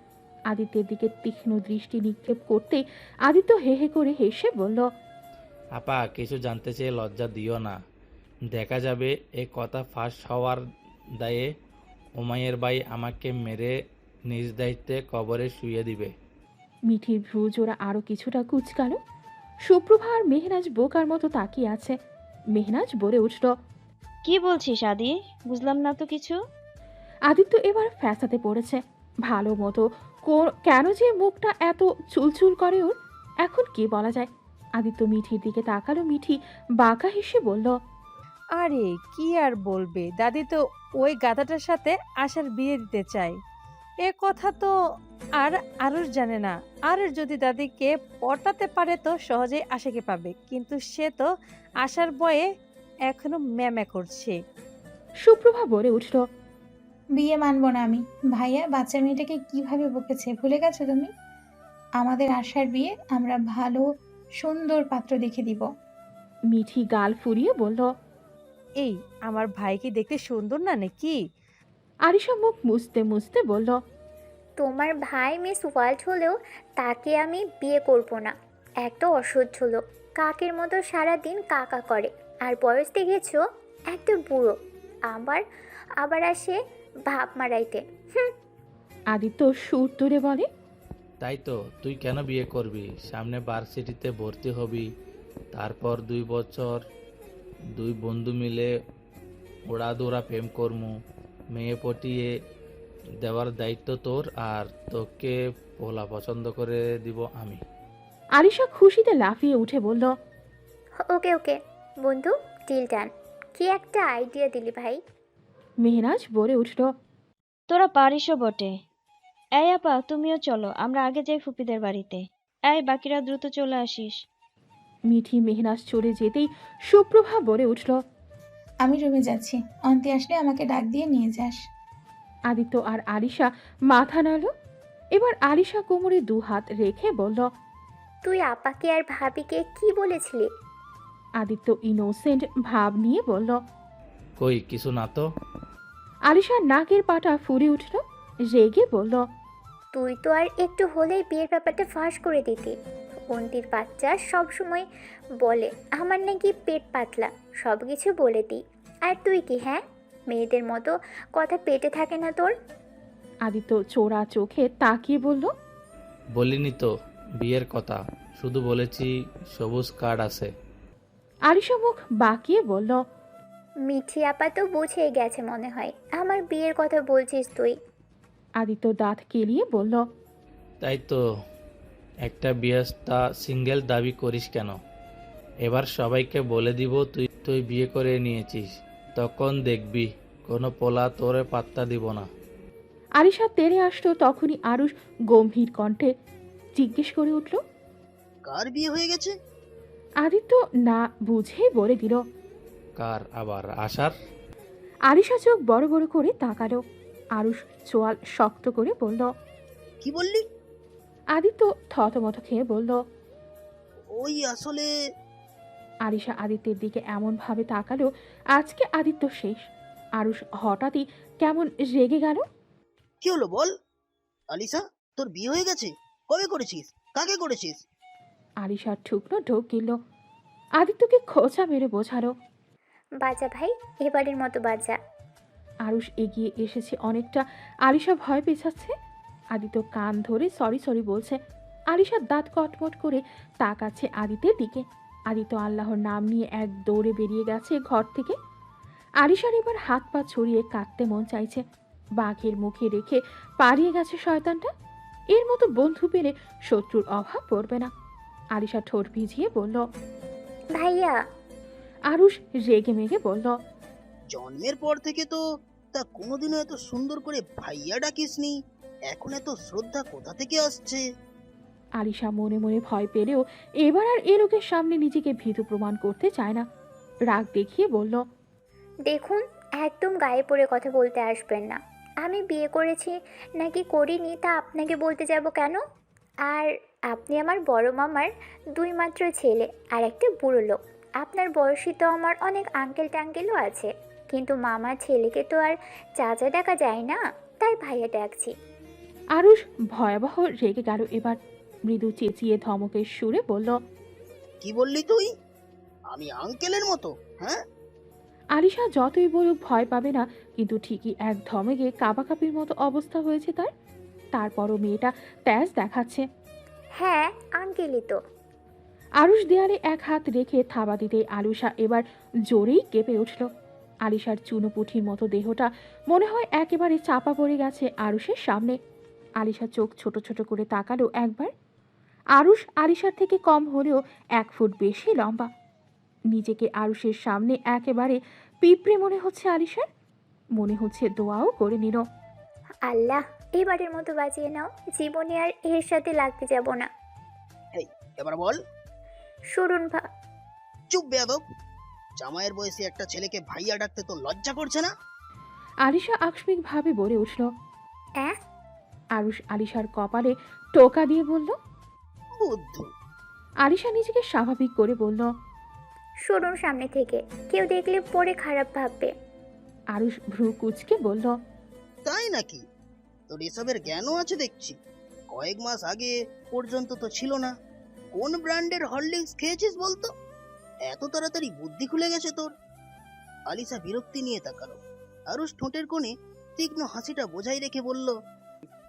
S1: আদিত্যের দিকে তীক্ষ্ণ দৃষ্টি নিক্ষেপ করতেই আদিত্য হে হে করে হেসে বলল,
S15: আপা কিছু জানতে চেয়ে লজ্জা দিও না, দেখা যাবে এ কথা ফাঁস হওয়ার দায়ে ওমাইয়ের ভাই আমাকে মেরে নিজ দায়িত্বে কবরে শুইয়ে দিবে।
S1: মিঠির ভ্রু জোড়া আরো কিছুটা কুচকাল। সুপ্রভা আর মেহনাজ বোকার মতো তাকিয়ে আছে। মেহনাজ বলে উঠল,
S12: কি বলছিস আদি? বুঝলাম না তো কিছু।
S1: আদিত্য এবার ফ্যাসাতে পড়েছে ভালো মতো। কেন যে মুখটা এত চুলচুল করে ওর, এখন কি বলা যায়। আদিত্য মিঠির দিকে তাকালো। মিঠি বাঁকা হেসে বলল,
S13: আরে কি আর বলবে, দাদি তো ওই গাধাটার সাথে আশার বিয়ে দিতে চায়। এ কথা তো আর আরুষ জানে না। আরুষ যদি দাদিকে পটাতে পারে তো সহজেই আশাকে পাবে, কিন্তু সে তো আশার বয়ে এখনো ম্যামে করছে।
S1: সুপ্রভা বলে উঠল,
S9: বিয়ে মানবো না আমি। ভাইয়া বাচ্চা মেয়েটাকে কিভাবে বকেছে ভুলে গেছো তুমি? আমাদের আশার বিয়ে আমরা ভালো সুন্দর পাত্র দেখে দিব।
S1: মিঠি গাল ফুরিয়ে বলল,
S13: এই আমার ভাই কি দেখতে সুন্দর না নাকি?
S1: আরিশা মুখ মুছতে মুছতে বলল,
S11: তোমার ভাই মিস ওয়ার্ল্ড হলেও তাকে আমি বিয়ে করব না। এত অসহ্য লোক, কাকের মতো সারাদিন কাকা করে, আর বয়স দেখেছো একটা বুড়ো, আবার আসে ভাব মারাইতে।
S1: আদিত্য সুর তুলে বলে,
S15: তাই তো, তুই কেন বিয়ে করবি? সামনে ভার্সিটিতে ভর্তি হবি, তারপর 2 বছর 2 বন্ধু মিলে ওড়াদোড়া প্রেম করমু, মেয়ে পটিয়ে দেওয়ার দায়িত্ব তোর, আর তোকে পোলা পছন্দ করে দিব আমি।
S1: আরিশা খুশিতে লাফিয়ে উঠে বলল,
S11: ওকে ওকে বন্ধু, ডিল ডান। কি একটা আইডিয়া দিলি ভাই।
S1: মেহনাজ বলে উঠল,
S12: তোরা পারিসও বটে। এই আপা, তুমিও চলো, আমরা আগে যাই ফুপিদের বাড়িতে। এই বাকিরা দ্রুত চলে আসিস।
S1: মিঠি মেহনাজ চলে যেতেই সুপ্রভা বলে উঠল,
S9: আমি রুমে যাচ্ছি, অন্তি আসলে আমাকে ডাক দিয়ে নিয়ে যাস।
S1: আদিত্য আর আলিশা মাথা নাড়ল। এবার আলিশা কোমরে 2 হাত রেখে বলল,
S11: তুই আপাকে আর ভাবিকে কি বলেছিলি?
S1: আদিত্য ইনোসেন্ট ভাব নিয়ে বলল।
S15: কই কিছু না তো।
S1: আলিশার নাকের পাটা ফুলে উঠল, রেগে বলল,
S11: তুই তো আর একটু হলেই বিয়ের ব্যাপারটা ফাঁস করে দিতি। অন্তির বাচ্চা সব সময় বলে আমার নাকি পেট পাতলা, সব কিছু বলে দিই। আর তুই কি, হ্যাঁ, মেয়েদের মতো কথা পেটে থাকে না তোর?
S1: আদিত্য চোরা চোখে তাকিয়ে বলল,
S15: বলিনি তো বিয়ের কথা, শুধু বলেছি সবুজ কার্ড আছে।
S1: আলিশা মুখ বাঁকিয়ে বলল,
S11: মিঠি আপা তো বুঝেই গেছে মনে হয় আমার বিয়ের কথা বলছিস তুই।
S1: আদিত্য দাঁত কেলিয়ে বলল,
S15: তাই তো, একটা বিয়েটা সিঙ্গেল দাবি করিস কেন? এবার সবাইকে বলে দিব তুই তুই বিয়ে করে নিয়েছিস, তখন দেখবি কোনো পোলা তোরে পাত্তা দিব না।
S1: আলিশা তেড়ে আসলো তখনই আরুষ গম্ভীর কণ্ঠে জিজ্ঞেস করে উঠল,
S14: কার বিয়ে হয়ে গেছে?
S1: আদিত্য না বুঝে বলে দিল।
S15: কার আবার? আশার।
S1: আলিশা চোখ বড় বড় করে তাকালো। আরুষ চোয়াল শক্ত করে বলল,
S14: কি বললি?
S1: আদিত্য থতমত খেয়ে বলল,
S14: ওই আসলে
S1: আলিশা আদিত্যের দিকে এমন ভাবে তাকালো আজকে আদিত্য শেষ। আরুষ হঠাৎই কেমন রেগে গেল।
S14: কি হলো বল? আলিসা, তোর বিয়ে হয়ে গেছে? কবে করেছিস? কাকে করেছিস?
S1: আলিশার ঠুকলো ঢোক গিলল। আদিত্যকে খোঁচা মেরে বোঝালো,
S11: বাজা ভাই, এবারের মতো বাজা।
S1: আরুষ এগিয়ে এসেছে অনেকটা। আলিশা ভয় পেছাচ্ছে। আদিত্য কান ধরে সরি সরি বলছে। আলিশার দাঁত কটমট করে তাকাচ্ছে আদিত্যের দিকে। আদিত্য আল্লাহর নাম নিয়ে এক দৌড়ে বেরিয়ে গেছে ঘর থেকে। আলিশার এবার হাত পা ছড়িয়ে কাঁদতে মন চাইছে। বাঘের মুখে রেখে পালিয়ে গেছে শয়তানটা। এর মতো বন্ধু পেলে শত্রুর অভাব পড়বে না। আলিশা ঠোঁট ভিজিয়ে বলল,
S11: ভাইয়া।
S1: আরুষ রেগে মেগে বলল,
S14: জন্মের পর থেকে তো তা কোনোদিনও এত সুন্দর করে ভাইয়া ডাকিসনি, এখন এত শ্রদ্ধা কোথা থেকে আসছে?
S1: আলিশা মনে মনে ভয় পেলেও এবার আর এ লোকের সামনে নিজেকে ভীতু প্রমাণ করতে চায় না। রাগ দেখিয়ে বলল,
S11: দেখুন, একদম গায়ে পড়ে কথা বলতে আসবেন না। আমি বিয়ে করেছি নাকি করিনি তা আপনাকে বলতে যাব কেন? আর আপনি আমার বড় মামার 2 মাত্র ছেলে আর একটা বুড়ো লোক। আপনার বয়সী তো আমার অনেক আঙ্কেল ট্যাঙ্কেলও আছে, কিন্তু মামার ছেলেকে তো আর চাচা ডাকা যায় না, তাই ভাইয়া ডাকছি।
S1: আরুষ ভয়াবহ রেগে গেল এবার। মৃদু চেঁচিয়ে ধমকের সুরে বলল,
S14: কি বললি তুই? আমি আঙ্কেলের মতো? হ্যাঁ?
S1: আলিশা যতই বলুক ভয় পাবে না, কিন্তু ঠিকই এক ধমকে কাবাকাপির মতো অবস্থা হয়েছে তার। তারপরও মেয়েটা তেজ দেখাচ্ছে।
S11: হ্যাঁ, আঙ্কেলই তো।
S1: আরুষ দেয়ালে এক হাত রেখে থাবা দিতে আলিশা এবার জোরেই কেঁপে উঠল। আলিশার চুনোপুঠির মতো দেহটা মনে হয় একেবারে চাপা পড়ে গেছে আরুষের সামনে। আলিশা চোখ ছোট ছোট করে তাকালো একবার। আরুষ আলিশার থেকে কম হলেও 1 ফুট বেশি লম্বা। নিজেকে আরুষের সামনে একেবারে পিঁপড়ে মনে হচ্ছে আলিশার। মনে হচ্ছে দোয়াও করে নিল,
S11: আল্লাহ, এবারের মতো বাঁচিয়ে নাও, জীবনে আর এর সাথে লাগতে যাব না।
S14: এই, এবার বল।
S11: শুনুন
S14: চুপ বেয়াদব! জামাইয়ের বয়সী একটা ছেলেকে ভাইয়া ডাকতে তো লজ্জা করছে না?
S1: আলিশা আকস্মিক ভাবে বলে উঠল।
S11: অ্যাঁ?
S1: আরুষ আলিশার কপালে টোকা দিয়ে বলল,
S14: বুদ্ধু।
S1: আলিশা নিজেকে স্বাভাবিক করে বলল,
S11: শুনুন সামনে থেকে, কেউ দেখলে পরে খারাপ ভাববে।
S1: আরুষ ভ্রু কুচকে বলল,
S14: তাই নাকি? তোর এসবের জ্ঞানও আছে দেখছি। কয়েক মাস আগে পর্যন্ত তো ছিল না। কোন ব্র্যান্ডের হরলিক্স খেয়েছিস বলতো? এত তাড়াতাড়ি বুদ্ধি খুলে গেছে তোর? আলিসা বিরক্তি নিয়ে তাকালো। আরুষ ঠোঁটের কোণে তীক্ষ্ণ হাসিটা বোঝাই রেখে বলল,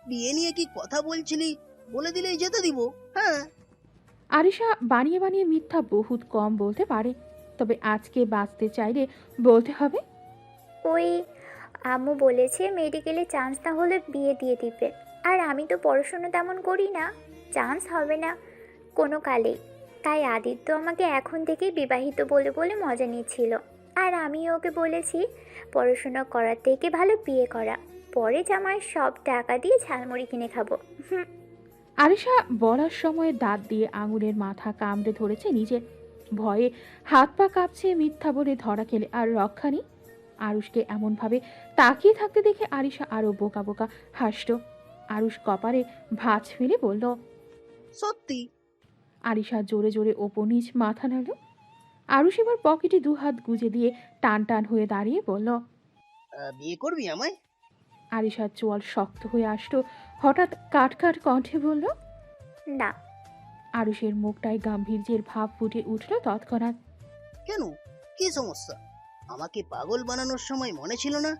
S14: বিয়ে নিয়ে কি কথা বলছিলি বলে দিলেই যেতে দিব? হ্যাঁ।
S1: আলিশা বানিয়ে বানিয়ে মিথ্যা বহুত কম বলতে পারে, তবে আজকে বাঁচতে চাইলে বলতে হবে।
S11: ওই আম্মু বলেছে মেডিকেলে চান্স না হলে বিয়ে দিয়ে দিবে। আর আমি তো পড়াশোনা তেমন করি না, চান্স হবে না কোনো কালেই। তাই আদিত্য আমাকে এখন থেকেই বিবাহিত বলে বলে মজা নিচ্ছিল। আর আমি ওকে বলেছি পড়াশোনা করার থেকে ভালো বিয়ে করা। পরে জামাই সব টাকা দিয়ে ঝালমুড়ি কিনে খাবো। হুম।
S1: আরিশা বলার সময় দাঁত দিয়ে আঙুলের মাথা কামড়ে ধরেছে নিজের। ভয়ে হাত পা কাঁপছে, মিথ্যা বলে ধরা খেলে আর রক্ষা নেই। আরুষকে এমনভাবে তাকিয়ে থাকতে দেখে আরিশা আরো বোকা বোকা হাসল। আরুষ কপারে ভাঁজ ফেলে বলল,
S14: সত্যি?
S1: আরিশা জোরে জোরে ওপর নিচ মাথা নাড়ল। আরুষ এবার পকেটে দু হাত গুজে দিয়ে টান টান হয়ে দাঁড়িয়ে বলল,
S14: বিয়ে করবি আমায়?
S1: আরিশার চোয়াল শক্ত হয়ে আসলো। হঠাৎ কাট কাট কণ্ঠে বলল,
S11: না।
S1: আরুষের মুখটায় গাম্ভীর্যের ভাব ফুটে উঠল তৎক্ষণাৎ।
S14: কেন, কি সমস্যা? আমাকে পাগল বানানোর সময় মনে ছিল না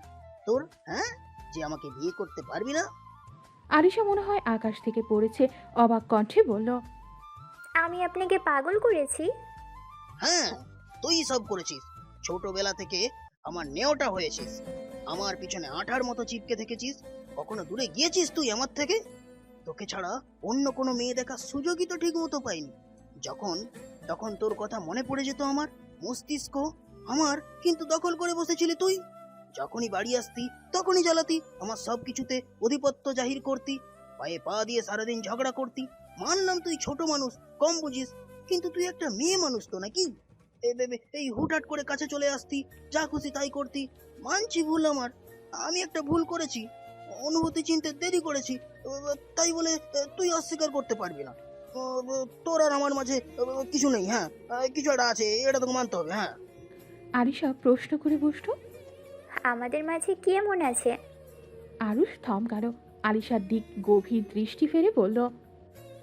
S14: তোর, হ্যাঁ, যে আমাকে বিয়ে করতে পারবি না?
S1: আরিশা মনে হয় আকাশ থেকে পড়েছে, অবাক কণ্ঠে বলল,
S11: আমি আপনাকে পাগল করেছি?
S14: হ্যাঁ, তুই সব করেছিস। ছোটবেলা থেকে আমার নেওটা হয়েছিস, আমার পিছনে আঠার মতো চিপকে থেকেছিস। কখনো দূরে গিয়েছিস তুই আমার থেকে? তোকে ছাড়া অন্য কোনো মেয়ে দেখার সুযোগই তো ঠিক মতো পাইনি। যখন তখন তোর কথা মনে পড়ে যেত আমার মস্তিষ্ক আমার কিন্তু দখল করে বসেছিলি তুই। যখনই বাড়ি আসতি তখনই জ্বালাতি, আমার সব কিছুতে অধিপত্য জাহির করতি, পায়ে পা দিয়ে সারাদিন ঝগড়া করতি। মানলাম তুই ছোট মানুষ, কম বুঝিস, কিন্তু তুই একটা মেয়ে মানুষ তো নাকি? এই হুটহাট করে কাছে চলে আসতি, যা খুশি তাই করতি। মানছি ভুল আমার, আমি একটা ভুল করেছি, অনুভূতি চিনতে দেরি করেছি, তাই বলে তুই অস্বীকার করতে পারবি না। তোর আর আমার মাঝে কিছু নেই, হ্যাঁ, কিছু একটা আছে, এটা তোকে মানতে হবে। হ্যাঁ।
S1: আরিশা প্রশ্ন করে বসল।
S11: আমাদের মাঝে কি এমন আছে?
S1: আরুষ থমকাল। আরিশার দিক গভীর দৃষ্টি ফেলে বলল,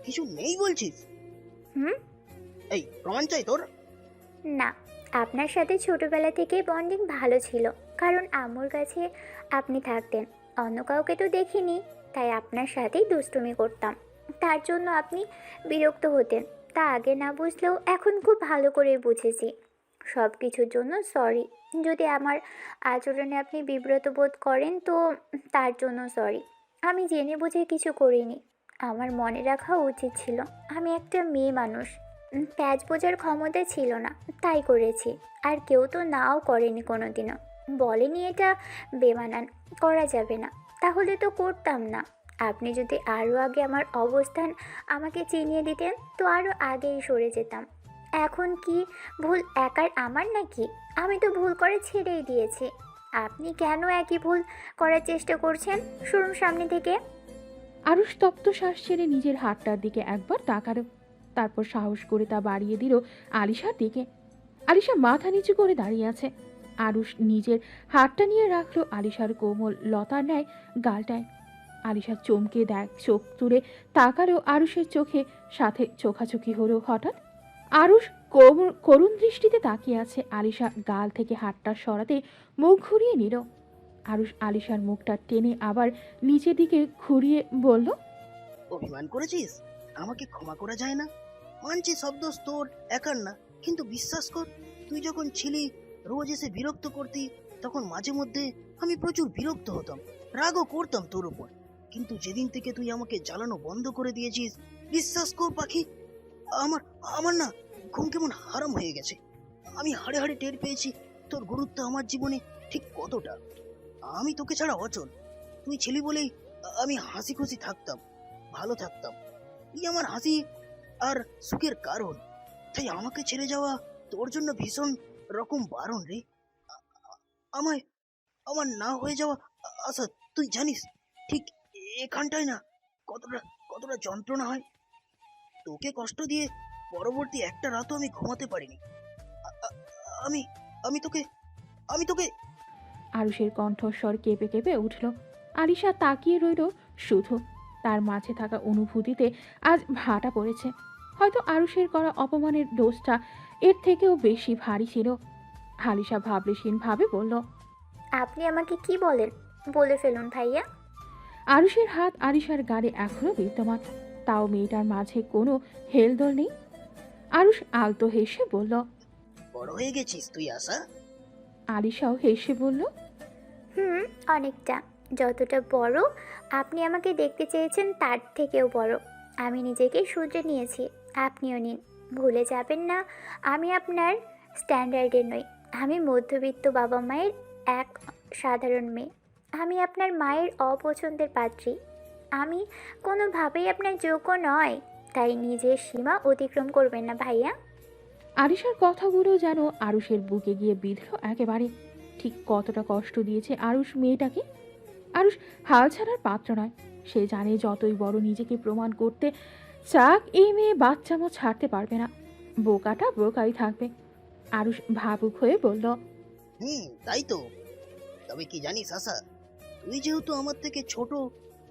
S14: কিছু নেই বলছিস?
S11: হুম।
S14: এই প্রমাণ চাই তোর?
S11: না, আপনার সাথে ছোটবেলা থেকে বন্ডিং ভালো ছিল, কারণ আম্মুর কাছে আপনি থাকতেন। অন্য কাউকে তো দেখিনি, তাই আপনার সাথেই দুষ্টুমি করতাম। তার জন্য আপনি বিরক্ত হতেন। তা আগে না বুঝলেও এখন খুব ভালো করে বুঝেছি। সব কিছুর জন্য সরি। যদি আমার আচরণে আপনি বিব্রত বোধ করেন তো তার জন্য সরি। আমি জেনে বুঝে কিছু করিনি। আমার মনে রাখা উচিত ছিল আমি একটা মেয়ে মানুষ, প্যাচ বোঝার ক্ষমতা ছিল না, তাই করেছি। আর কেউ তো নাও করেনি কোনোদিনও, বলেনি এটা বেমানান, করা যাবে না, তাহলে তো করতাম না। আপনি যদি আরও আগে আমার অবস্থান আমাকে চিনিয়ে দিতেন তো আরও আগেই সরে যেতাম। এখন কি ভুল একার আমার নাকি? আমি তো ভুল করে ছেড়েই দিয়েছি। আপনি কেন একই ভুল করার চেষ্টা করছেন? শুনুন সামনে থেকে।
S1: আরুষ তপ্ত শ্বাস ছেড়ে নিজের হাতটার দিকে একবার তাকালো, তারপর সাহস করে তা বাড়িয়ে দিল আলিশার দিকে। আলিশা মাথা নিচু করে দাঁড়িয়ে আছে। আরুষ নিজের হাতটা নিয়ে রাখলো আলিশার কোমল লতার ন্যায় গালটায়। আলিশা চমকে দেখ চোখ তুলে তাকালো আরুষের চোখে, সাথে চোখাচোখি হলো হঠাৎ। আরুষ করুণ দৃষ্টিতে তাকিয়ে আছে। আলিশা গাল থেকে হাতটা সরাতে মুখ ঘুরিয়ে নিল। আরুষ আলিশার মুখটা টেনে আবার নিচের দিকে ঘুরিয়ে বলল,
S14: অভিমান করেছিস? আমাকে ক্ষমা করা যায় না? মানছি সব দোষ তোর একার না, কিন্তু বিশ্বাস কর, তুই যখন ছিলি রোজ এসে বিরক্ত করতি, তখন মাঝে মধ্যে আমি প্রচুর বিরক্ত হতাম, রাগও করতাম তোর উপর। কিন্তু যেদিন থেকে তুই আমাকে জ্বালানো বন্ধ করে দিয়েছিস, বিশ্বাস কর পাখি, আমার আমার না ঘুম কেমন হারাম হয়ে গেছে। আমি হাড়ে হাড়ে টের পেয়েছি তোর গুরুত্ব আমার জীবনে ঠিক কতটা। আমি তোকে ছাড়া অচল। তুই ছিলি বলেই আমি হাসি খুশি থাকতাম, ভালো থাকতাম। তুই আমার হাসি আর সুখের কারণ। তাই আমাকে ছেড়ে যাওয়া তোর জন্য ভীষণ রকম বারণ রে। আমায় আমার না হয়ে যাওয়া আশা তুই জানিস ঠিক এখানটায় না কতটা কতটা যন্ত্রণা হয়। তোকে কষ্ট দিয়ে পরবর্তী একটা রাতও আমি ঘুমাতে পারিনি। আমি আমি তোকে আমি তোকে
S1: আরুষের কণ্ঠস্বর কেঁপে কেঁপে উঠল। আলিশা তাকিয়ে রইল শুধু। তার মাঝে থাকা অনুভূতিতে আজ ভাটা পড়েছে। হয়তো আরুষের করা অপমানের দোষটা এর থেকেও বেশি ভারী ছিল। আলিশা ভাবলেশীন ভাবে বলল,
S11: আপনি আমাকে কি বলেন? বলে ফেলুন ভাইয়া।
S1: আরুষের হাত আলিশার গালে এখনো বিদ্যমান, তাও মেয়েটার মাঝে কোনো হেলদোল নেই। আরুষ আলতো হেসে বলল,
S14: বড় হয়ে গেছিস তুই আশা।
S1: আলিশাও হেসে বলল,
S11: হুম, অনেকটা। যতটা বড় আপনি আমাকে দেখতে চেয়েছেন তার থেকেও বড়। আমি নিজেকে শুধরে নিয়েছি, আপনিও নিন। ভুলে যাবেন না আমি আপনার স্ট্যান্ডার্ডের নই। আমি মধ্যবিত্ত বাবা মায়ের এক সাধারণ মেয়ে। আমি আপনার মায়ের অপছন্দের পাত্রী। আমি কোনোভাবেই আপনার যোগ্য নয়, তাই নিজের সীমা অতিক্রম করবেন না ভাইয়া।
S1: আরিশার কথাগুলো যেন আরুষের বুকে গিয়ে বিঁধল একেবারে। ঠিক কতটা কষ্ট দিয়েছে আরুষ মেয়েটাকে। আরুষ হাল ছাড়ার পাত্র নয়। সে জানে যতই বড় নিজেকে প্রমাণ করতে চাক, এই মেয়ে বাচ্চামো ছাড়তে পারবে না। বোকাটা বোকাই থাকবে। আরুষ ভাবুক হয়ে বলল,
S14: তাই তো। তবে কি জানিস আশা, তুই যেহেতু আমার থেকে ছোট,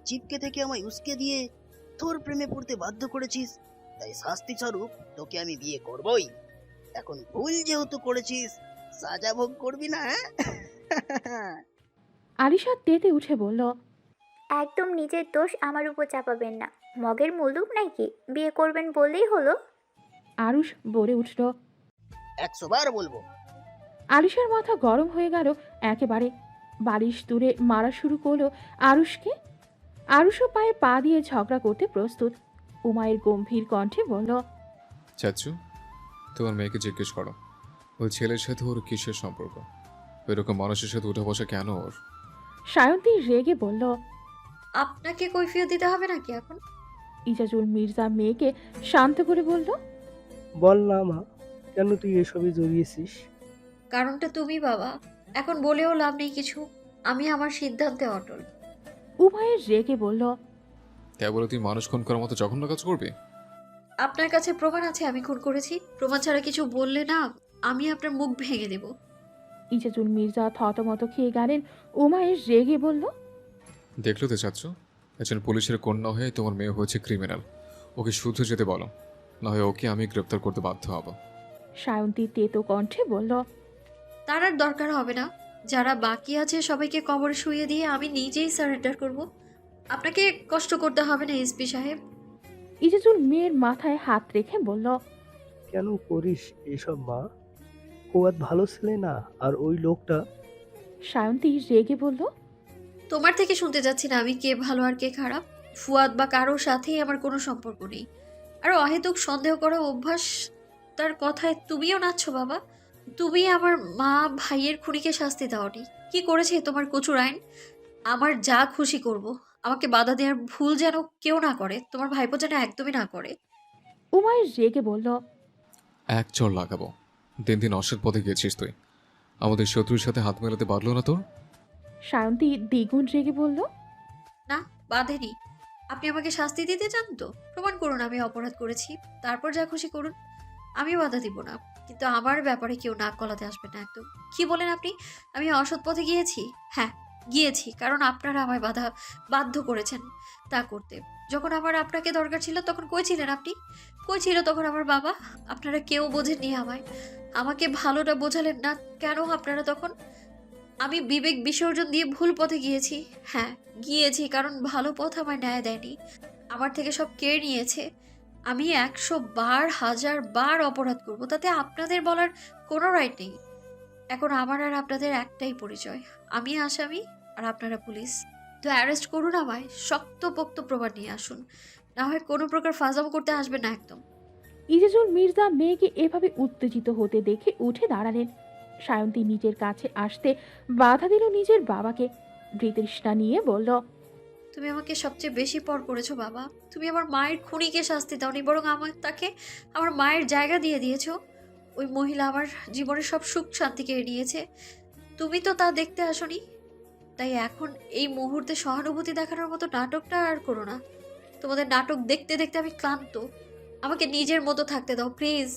S14: চিপকে থেকে আমায় উস্কে দিয়ে তোর প্রেমে পড়তে বাধ্য করেছিস, তাই শাস্তি স্বরূপ তোকে আমি বিয়ে করবই। এখন ভুল যেহেতু করেছিস, সাজা ভোগ করবি না, হ্যাঁ?
S1: আরিশা তেতে উঠে বলল,
S11: একদম নিজের দোষ আমার উপর চাপাবেন না। মগের মুলুক নাকি বিয়ে করবেন বললেই হলো।
S1: আরুষ বলে উঠল।
S14: 100 বার বলবো।
S1: আরিশার মাথা গরম হয়ে গেল একেবারে। বালিশ দূরে মারা শুরু করলো আরুষকে। আরুষও পায়ে পা দিয়ে ঝগড়া করতে প্রস্তুত। উমায়ের গম্ভীর কণ্ঠে বলল,
S8: চাচ্চু, তোমার মেয়েকে জিজ্ঞেস করো ওই ছেলের সাথে ওর কিসের সম্পর্ক, এরকম মানুষের সাথে উঠা বসা কেন ওর?
S1: সায়ন্তী রেগে বলল,
S10: আপনাকে কৈফিয়ত দিতে হবে নাকি এখন?
S1: ইজাজুল মির্জা মেয়েকে শান্ত করে বলল,
S16: বল না মা, কেন তুই এসবে জড়িয়েছিস?
S10: কারণটা তুমি বাবা, এখন বলেও লাভ নেই কিছু। আমি আমার সিদ্ধান্তে অটল।
S1: উমায়ের রেগে বলল,
S8: তাই বলে তুই মানুষ খুন করার মতো জঘন্য কাজ করবি?
S10: আপনার কাছে প্রমাণ আছে আমি খুন করেছি। প্রমাণ ছাড়া কিছু বললে না আমি আপনার মুখ ভেঙে দেব।
S1: ইজাজুল মির্জা থতমত খেয়ে গেলেন। উমায়ের রেগে বলল,
S8: দেখলো তো চাচ্চু, একজন পুলিশের কন্যা হয়ে তোমার মেয়ে হয়েছে ক্রিমিনাল। ওকে শুধু যেতে বলো, না হয় ওকে আমি গ্রেপ্তার করতে বাধ্য হব।
S1: সায়ন্তী তেতো কণ্ঠে বলল,
S10: তার আর দরকার হবে না। যারা বাকি আছে সবাইকে কবরে শুইয়ে দিয়ে আমি নিজেই সারেন্ডার করব। আপনাকে কষ্ট করতে হবে না এসপি সাহেব।
S1: ইজাজুল মেয়ের মাথায় হাত রেখে বলল,
S16: কেন করিস এসব মা? ফুয়াদ ভালো ছেলে না, আর ওই লোকটা।
S1: সায়ন্তী রেগে বলল,
S10: তোমার থেকে শুনতে যাচ্ছি না আমি কে ভালো আর কে খারাপ। ফুয়াদ বা কারোর সাথেই আমার কোনো সম্পর্ক নেই। আর অহেতুক সন্দেহ করা অভ্যাস, তার কথায় তুমিও নাচছো বাবা। তুমি আমার মা ভাইয়ের খুনিকে শাস্তি দাওনি। কি করেছে তোমার কচুর আইন? আমার যা খুশি করব। আমাকে বাধা দেওয়ার ভুল যেন কেউ না করে, তোমার ভাইপো যেন একদমই না করে।
S1: উমায়ের রেগে বলল,
S8: এক চর লাগাবো। দিন দিন অসৎ পথে গেছিস তুই। আমাদের শত্রুর সাথে হাত মেলাতে পারলো না তোর?
S1: সায়ন্তী দ্বিগুণ রেগে বলল,
S10: না, বাঁধেনি। আপনি আমাকে শাস্তি দিতে চান তো প্রমাণ করুন আমি অপরাধ করেছি, তারপর যা খুশি করুন। আমি বাধা দিব না, কিন্তু আমার ব্যাপারে কেউ নাক গলাতে আসবে না একদম। কি বলেন আপনি? আমি অসৎ পথে গিয়েছি? হ্যাঁ গিয়েছি, কারণ আপনারা আমায় বাধ্য করেছেন তা করতে। যখন আমার আপনাকে দরকার ছিল তখন কই ছিলেন আপনি? কই ছিল তখন আমার বাবা? আপনারা কেউ বোঝেননি আমায়। আমাকে ভালোটা বোঝালেন না কেন আপনারা তখন? আমি বিবেক বিসর্জন দিয়ে ভুল পথে গিয়েছি। হ্যাঁ গিয়েছি, কারণ ভালো পথ আমার ন্যায় দেয়নি, আমার থেকে সব কেড়ে নিয়েছে। আমি 100 বার 1000 বার অপরাধ করব, তাতে আপনাদের বলার কোনো রাইট নেই। এখন আমার আর আপনাদের একটাই পরিচয়, আমি আসামি আর আপনারা পুলিশ। তো অ্যারেস্ট করুন আমায়, শক্তপোক্ত প্রমাণ নিয়ে আসুন, না হয় কোনো প্রকার ফাজাম করতে আসবে না একদম।
S1: ইজাজুল মির্জা মেয়েকে এভাবে উত্তেজিত হতে দেখে উঠে দাঁড়ালেন। সায়ন্তী নিজের কাছে আসতে বাধা দিল নিজের বাবাকে। বৃতৃষ্ণা নিয়ে বলল,
S10: তুমি আমাকে সবচেয়ে বেশি পর করেছো বাবা। তুমি আমার মায়ের খুনিকে শাস্তি দাওনি, বরং তাকে আমার মায়ের জায়গা দিয়ে দিয়েছো। ওই মহিলা আমার জীবনের সব সুখ শান্তি কেড়ে নিয়েছে, তুমি তো তা দেখতে আসনি। তাই এখন এই মুহূর্তে সহানুভূতি দেখানোর মতো নাটকটা আর করো না। তোমাদের নাটক দেখতে দেখতে আমি ক্লান্ত, আমাকে নিজের মতো থাকতে দাও প্লিজ।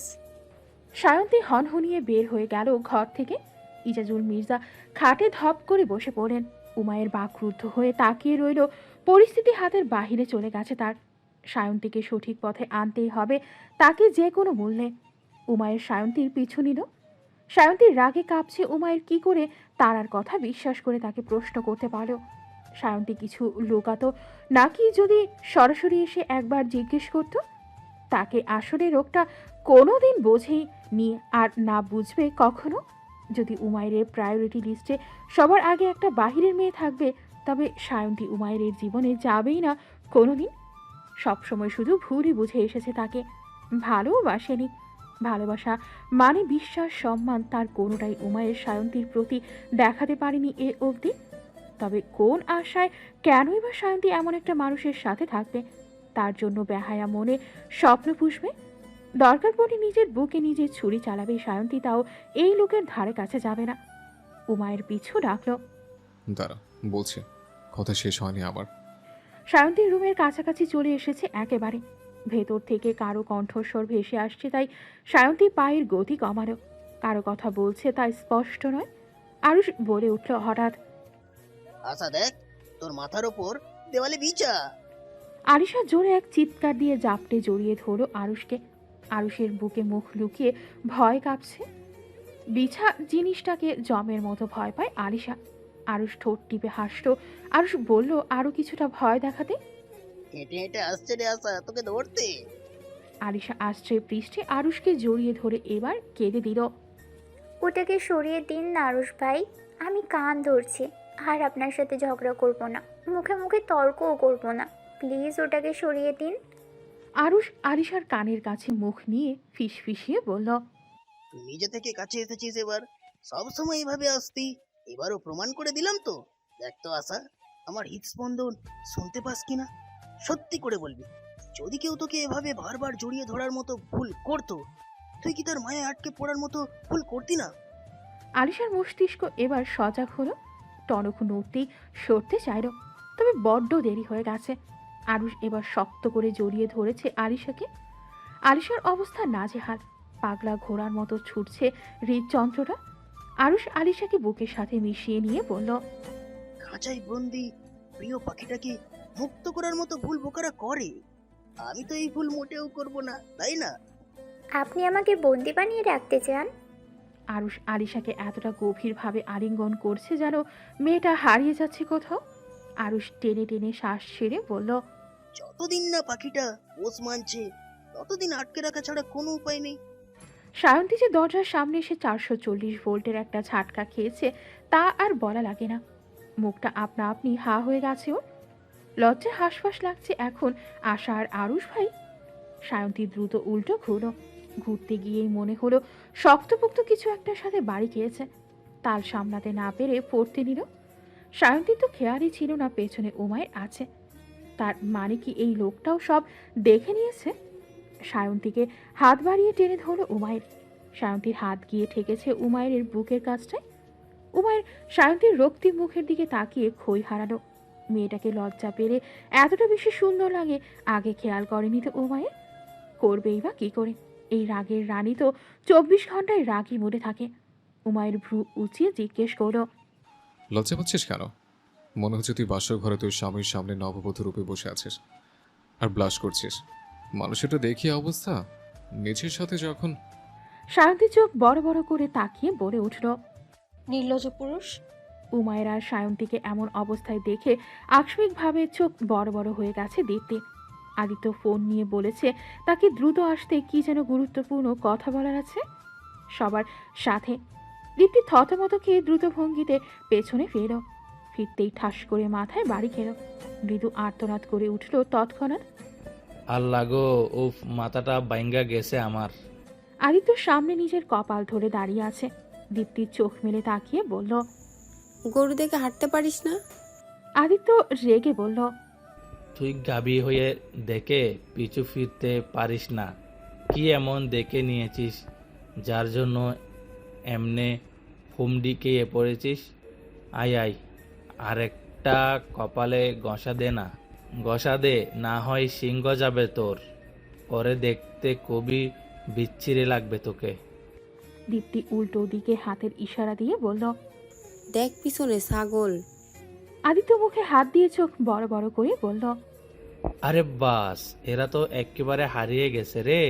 S1: সায়ন্তী হনহনিয়ে বের হয়ে গেল ঘর থেকে। ইজাজুল মির্জা খাটে ধপ করে বসে পড়েন। উমায়ের বাকরুদ্ধ হয়ে তাকিয়ে রইল। পরিস্থিতি হাতের বাহিরে চলে গেছে তার। সায়ন্তীকে সঠিক পথে আনতেই হবে তাকে যে কোনো মূল্যে। উমায়ের সায়ন্তীর পিছু নিল। সায়ন্তীর রাগে কাঁপছে। উমায়ের কি করে তারার কথা বিশ্বাস করে তাকে প্রশ্ন করতে পারল? সায়ন্তী কিছু লুকাতো নাকি যদি সরাসরি এসে একবার জিজ্ঞেস করত? তাকে আসলে রোগটা কোনোদিন বোঝেই নি আর না বুঝবে কখনো। যদি উমায়ের প্রায়োরিটি লিস্টে সবার আগে একটা বাহিরের মেয়ে থাকবে, তবে সায়ন্তী উমায়ের জীবনে যাবেই না কোনোদিন। সবসময় শুধু ভুলই বুঝে এসেছে তাকে, ভালোবাসেনি। ভালোবাসা মানে বিশ্বাস, সম্মান, তার কোনোটাই উমায়ের সায়ন্তীর প্রতি দেখাতে পারেনি এ অবধি। তবে কোন আশায় কেনই বা সায়ন্তী এমন একটা মানুষের সাথে থাকবে? তার জন্য বেহায়া মনে স্বপ্ন পুষবে। দরকার পড়ে নিজের বুকে নিজে ছুরি চালাবে সায়ন্তী, তাও এই লোকের ধারে কাছে যাবে না। উমায়ের পিছু ডাকলো।
S8: দাঁড়া, বলছি, কথা শেষ হয়নি আমার।
S1: সায়ন্তীর রুমের কাছাকাছি চলে এসেছে একেবারে। ভেতর থেকে কারো কণ্ঠস্বর ভেসে আসছে, তাই সায়ন্তী পায়ের গতি কমালো। কারো কথা বলছে, তাই স্পষ্ট নয়। আরুষ বলে উঠল হঠাৎ,
S14: আশা দেখ, তোর মাথার ওপর দেওয়ালে বিছা।
S1: আরিশা জোরে এক চিৎকার দিয়ে জাপটে জড়িয়ে ধরল আরুষকে। আরুষের বুকে মুখ লুকিয়ে ভয় কাঁপছে। বিছা জিনিসটাকে জমের মতো ভয় পায় আরিশা। আরুষ ঠোঁট টিপে হাসল। আরুষ বলল আরো কিছুটা ভয় দেখাতে।
S14: হেঁটে হেঁটে আসছে রে আশা তোকে ধরতে।
S1: আরিশা আশ্চর্য পৃষ্ঠে আরুষকে জড়িয়ে ধরে এবার কেঁদে দিল।
S11: ওটাকে সরিয়ে দিন না আরুষ ভাই, আমি কান ধরছি, আর আপনার সাথে ঝগড়া করব না, মুখে মুখে তর্কও করব না, প্লিজ ওটাকে সরিয়ে দিন।
S1: আরুষ আরিশার কানের কাছে মুখ নিয়ে ফিসফিসিয়ে বলল,
S14: তুই নিজে থেকে কাছে এসেছিস, এবার সবসময় এভাবে আসতি, এবারও প্রমাণ করে দিলাম তো। দেখ তো আশা, আমার হৃদস্পন্দন শুনতে পাস কিনা? সত্যি করে বলবি, যদি কেউ তোকে এভাবে বারবার জড়িয়ে ধরার মতো ভুল করতো, তুই কি তার মায়ে আটকে পড়ার মতো ভুল করতি না?
S1: আরিশার মস্তিষ্ক এবার সজাগ হলো। টনক নড়তেই সরতে চাইল, তবে বড্ড দেরি হয়ে গেছে। আরুষ এবার শক্ত করে জড়িয়ে ধরেছে আরিশাকে। আরিশার অবস্থা নাজেহাল, পাগলা ঘোড়ার মতো ছুটছে হৃদযন্ত্রটা। আরুষ আরিশাকে বুকের সাথে মিশিয়ে নিয়ে বলল,
S14: খাঁচাই বন্দি প্রিয় পাখিটাকে মুক্ত করার মতো ভুল বোকারা করে, আমি তো এই ভুল মোটেও করব না, তাই না?
S11: আপনি আমাকে বন্দি বানিয়ে রাখতে চান?
S1: আরুষ আরিশাকে এতটা গভীরভাবে আলিঙ্গন করছে যেন মেয়েটা হারিয়ে যাচ্ছে কোথাও। আরুষ টেনে টেনে শ্বাস ছেড়ে বলল,
S14: যতদিন না পাখিটা পোষ মানছে, ততদিন আটকে রাখা ছাড়া কোনো উপায় নেই।
S1: সায়ন্তী যে দরজার সামনে এসে 440 ভোল্টের একটা ঝাটকা খেয়েছে তা আর বলা লাগে না। মুখটা আপনা আপনি হা হয়ে গেছে ওর। লজ্জায় হাঁসফাঁস লাগছে এখন আশা আর আরুষ ভাই। সায়ন্তী দ্রুত উল্টো ঘুরল। ঘুরতে গিয়েই মনে হলো শক্তপোক্ত কিছু একটার সাথে বাড়ি খেয়েছে। তাল সামলাতে না পেরে পড়তে নিল। সায়ন্তী তো খেয়ালই ছিল না পেছনে উমায়ের আছে। তার মানে কি এই লোকটাও সব দেখে নিয়েছে? সায়ন্তীকে হাত বাড়িয়ে টেনে ধরল উমায়ের। সায়ন্তীর হাত গিয়ে ঠেকেছে উমায়ের বুকের কাছটায়। উমায়ের সায়ন্তীর রক্তিম মুখের দিকে তাকিয়ে খই হারালো। মেয়েটাকে লজ্জা পেরে এতটা বেশি সুন্দর লাগে আগে খেয়াল করেনি তো উমায়ের। করবেই বা কি করে? এই রাগের রানী তো 24 ঘন্টায় রাগই মরে থাকে। উমায়ের ভ্রু উঁচিয়ে জিজ্ঞেস করল,
S8: লজ্জা পাচ্ছিস কেন? মনে হচ্ছে তুই বাসর ঘরে তোর স্বামীর সামনে নববধূ রূপে বসে আছিস আর ব্লাশ করছিস। মানুষটা দেখিয়ে অবস্থা নিজের সাথে যখন।
S1: সায়ন্তী চোখ বড় বড় করে তাকিয়ে বলে উঠল,
S10: নির্লজ্জ পুরুষ।
S1: উমায়ের আর সায়ন্তীকে এমন অবস্থায় দেখে আকস্মিকভাবে চোখ বড় বড় হয়ে গেছে দীপ্তি। আদিত্য ফোন নিয়ে বলেছে তাকে দ্রুত আসতে, কি যেন গুরুত্বপূর্ণ কথা বলার আছে সবার সাথে। দীপ্তি থতমত খেয়ে দ্রুত ভঙ্গিতে পেছনে ফিরতেই ঠাস করে মাথায় বাড়ি খেল। মৃদু আর্তনাদ করে উঠল তৎক্ষণাৎ।
S15: আল্লাহ গো, উফ, মাথাটা বাইঙ্গা গেছে আমার।
S1: আদিত্য সামনে নিজের কপাল ধরে দাঁড়িয়ে আছে। দীপ্তির চোখ মেলে তাকিয়ে বলল,
S3: গরু দেখে হাঁটতে পারিস না?
S1: আদিত্য রেগে বলল,
S15: তুই গাবি হয়ে দেখে পিছু ফিরতে পারিস না? কি এমন দেখে নিয়েছিস যার জন্য এমনে ফুমডিকে পড়েছিস? আয় আয়, আরেকটা কপালে ঘষা দে না, ঘষা দে, না হয় সিংহ যাবে তোর, পরে দেখতে খুবই বিচ্ছিরি লাগবে তোকে।
S1: দীপ্তি উল্টো দিকে হাতের ইশারা দিয়ে বলল,
S3: দেখ পিছনে ছাগল।
S1: আদিত্য মুখে হাত দিয়ে চোখ বড় বড় করে বলল,
S15: আরে বাস, এরা তো একেবারে হারিয়ে গেছে রে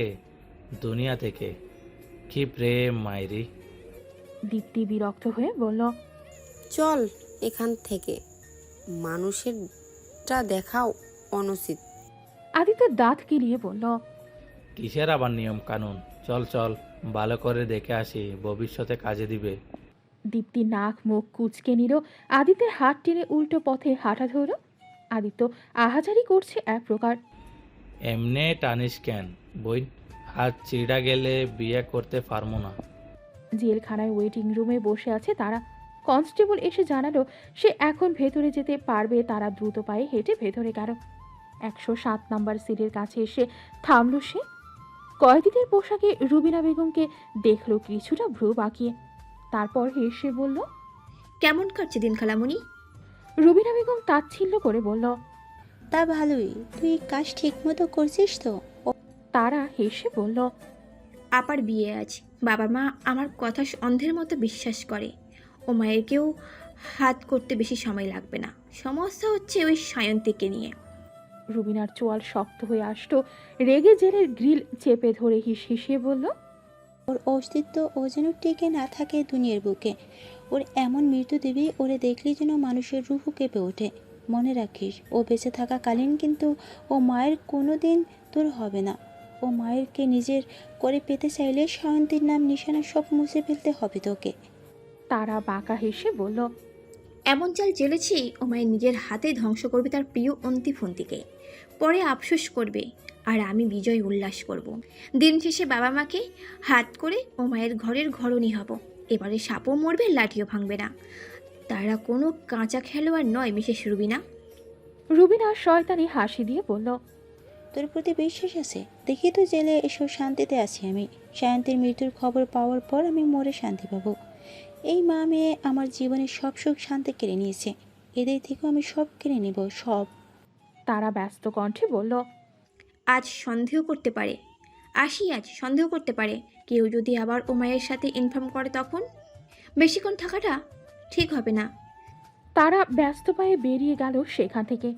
S15: দুনিয়া থেকে। কি প্রেম মাইরি।
S1: দীপ্তি বিরক্ত হয়ে বলল,
S3: চল এখান থেকে, মানুষেরটা দেখাও অনুচিত।
S1: আদিত্য দাঁত কিলিয়ে বলল,
S15: কিসের আবার নিয়ম কানুন? চল চল, ভালো করে দেখে আসি, ভবিষ্যতে কাজে দিবে।
S1: দীপ্তি নাক মুখ কুচকে নিল। আদিত্যের হাত টেনে উল্টো পথে হাঁটা ধরল। আদিত্য আহাজারি করছে এক প্রকার।
S15: এমনে টানিস কেন বই? হাত চিড়া গেলে বিয়ে করতে পারবো না।
S1: জেলখানায় ওয়েটিং রুমে বসে আছে তারা। কনস্টেবল এসে জানালো সে এখন ভেতরে যেতে পারবে। তারা দ্রুত পায়ে হেঁটে ভেতরে গেল। 107 নাম্বার সিটের কাছে এসে থামল সে। কয়েদিদের পোশাকে রুবিনা বেগমকে দেখলো কিছুটা ভ্রু বাঁকিয়ে। তারপর হেসে বলল,
S5: কেমন কাটছে দিন খালামণি?
S1: রুবিনা বেগম তাচ্ছিল্য করে বলল,
S17: তা ভালোই, তুই কাজ ঠিক মতো করছিস তো?
S1: তারা হেসে বলল,
S5: আপার বিয়ে আজ। বাবা মা আমার কথা অন্ধের মতো বিশ্বাস করে। ও মায়েরকেও হাত করতে বেশি সময় লাগবে না। সমস্যা হচ্ছে ওই সায়ন্তীকে নিয়ে।
S1: রুবিনার চোয়াল শক্ত হয়ে আসতো। রেগে জেলের গ্রিল চেপে ধরে হিসিয়ে বলল,
S17: ওর অস্তিত্ব ও যেন টিকে না থাকে দুনিয়ার বুকে। ওর এমন মৃত্যু দেবী ওরে দেখলেই যেন মানুষের রুহু কেঁপে ওঠে। মনে রাখিস, ও বেঁচে থাকাকালীন কিন্তু ও মায়ের কোনো দিন তোর হবে না। ও মায়েরকে নিজের করে পেতে চাইলে সায়ন্তীর নাম নিশানা সব মুছে ফেলতে হবে তোকে।
S1: তারা বাঁকা হেসে বলল,
S5: এমন চাল চেলেছি ও মায়ের নিজের হাতে ধ্বংস করবে তার প্রিয় অন্তিফন্তিকে। পরে আফসোস করবে আর আমি বিজয় উল্লাস করব। দিন শেষে বাবা মাকে হাত করে ও মায়ের ঘরের ঘরণী হব। এবারে সাপও মরবে, লাঠিও ভাঙবে না। তারা কোনো কাঁচা খেলোয়াড় নয় মিসেস রুবিনা।
S1: রুবিনা শয়তানি হাসি দিয়ে বলল,
S17: তোর প্রতি বিশ্বাস আছে দেখি তো জেলে এসব শান্তিতে আছি আমি। সায়ন্তীর মৃত্যুর খবর পাওয়ার পর আমি মরে শান্তি পাবো। এই মা মেয়ে আমার জীবনের সব সুখ শান্তি কেড়ে নিয়েছে। এদের থেকেও আমি সব কেড়ে নেব, সব।
S1: তারা ব্যস্ত কণ্ঠে বলল,
S5: আজ সন্দেহ করতে পারে, আজ সন্দেহ করতে পারে। কেউ যদি আবার ও মায়ের সাথে ইনফর্ম করে তখন বেশিক্ষণ থাকাটা ঠিক হবে না।
S1: তারা ব্যস্ত পায়ে বেরিয়ে গেল সেখান থেকে।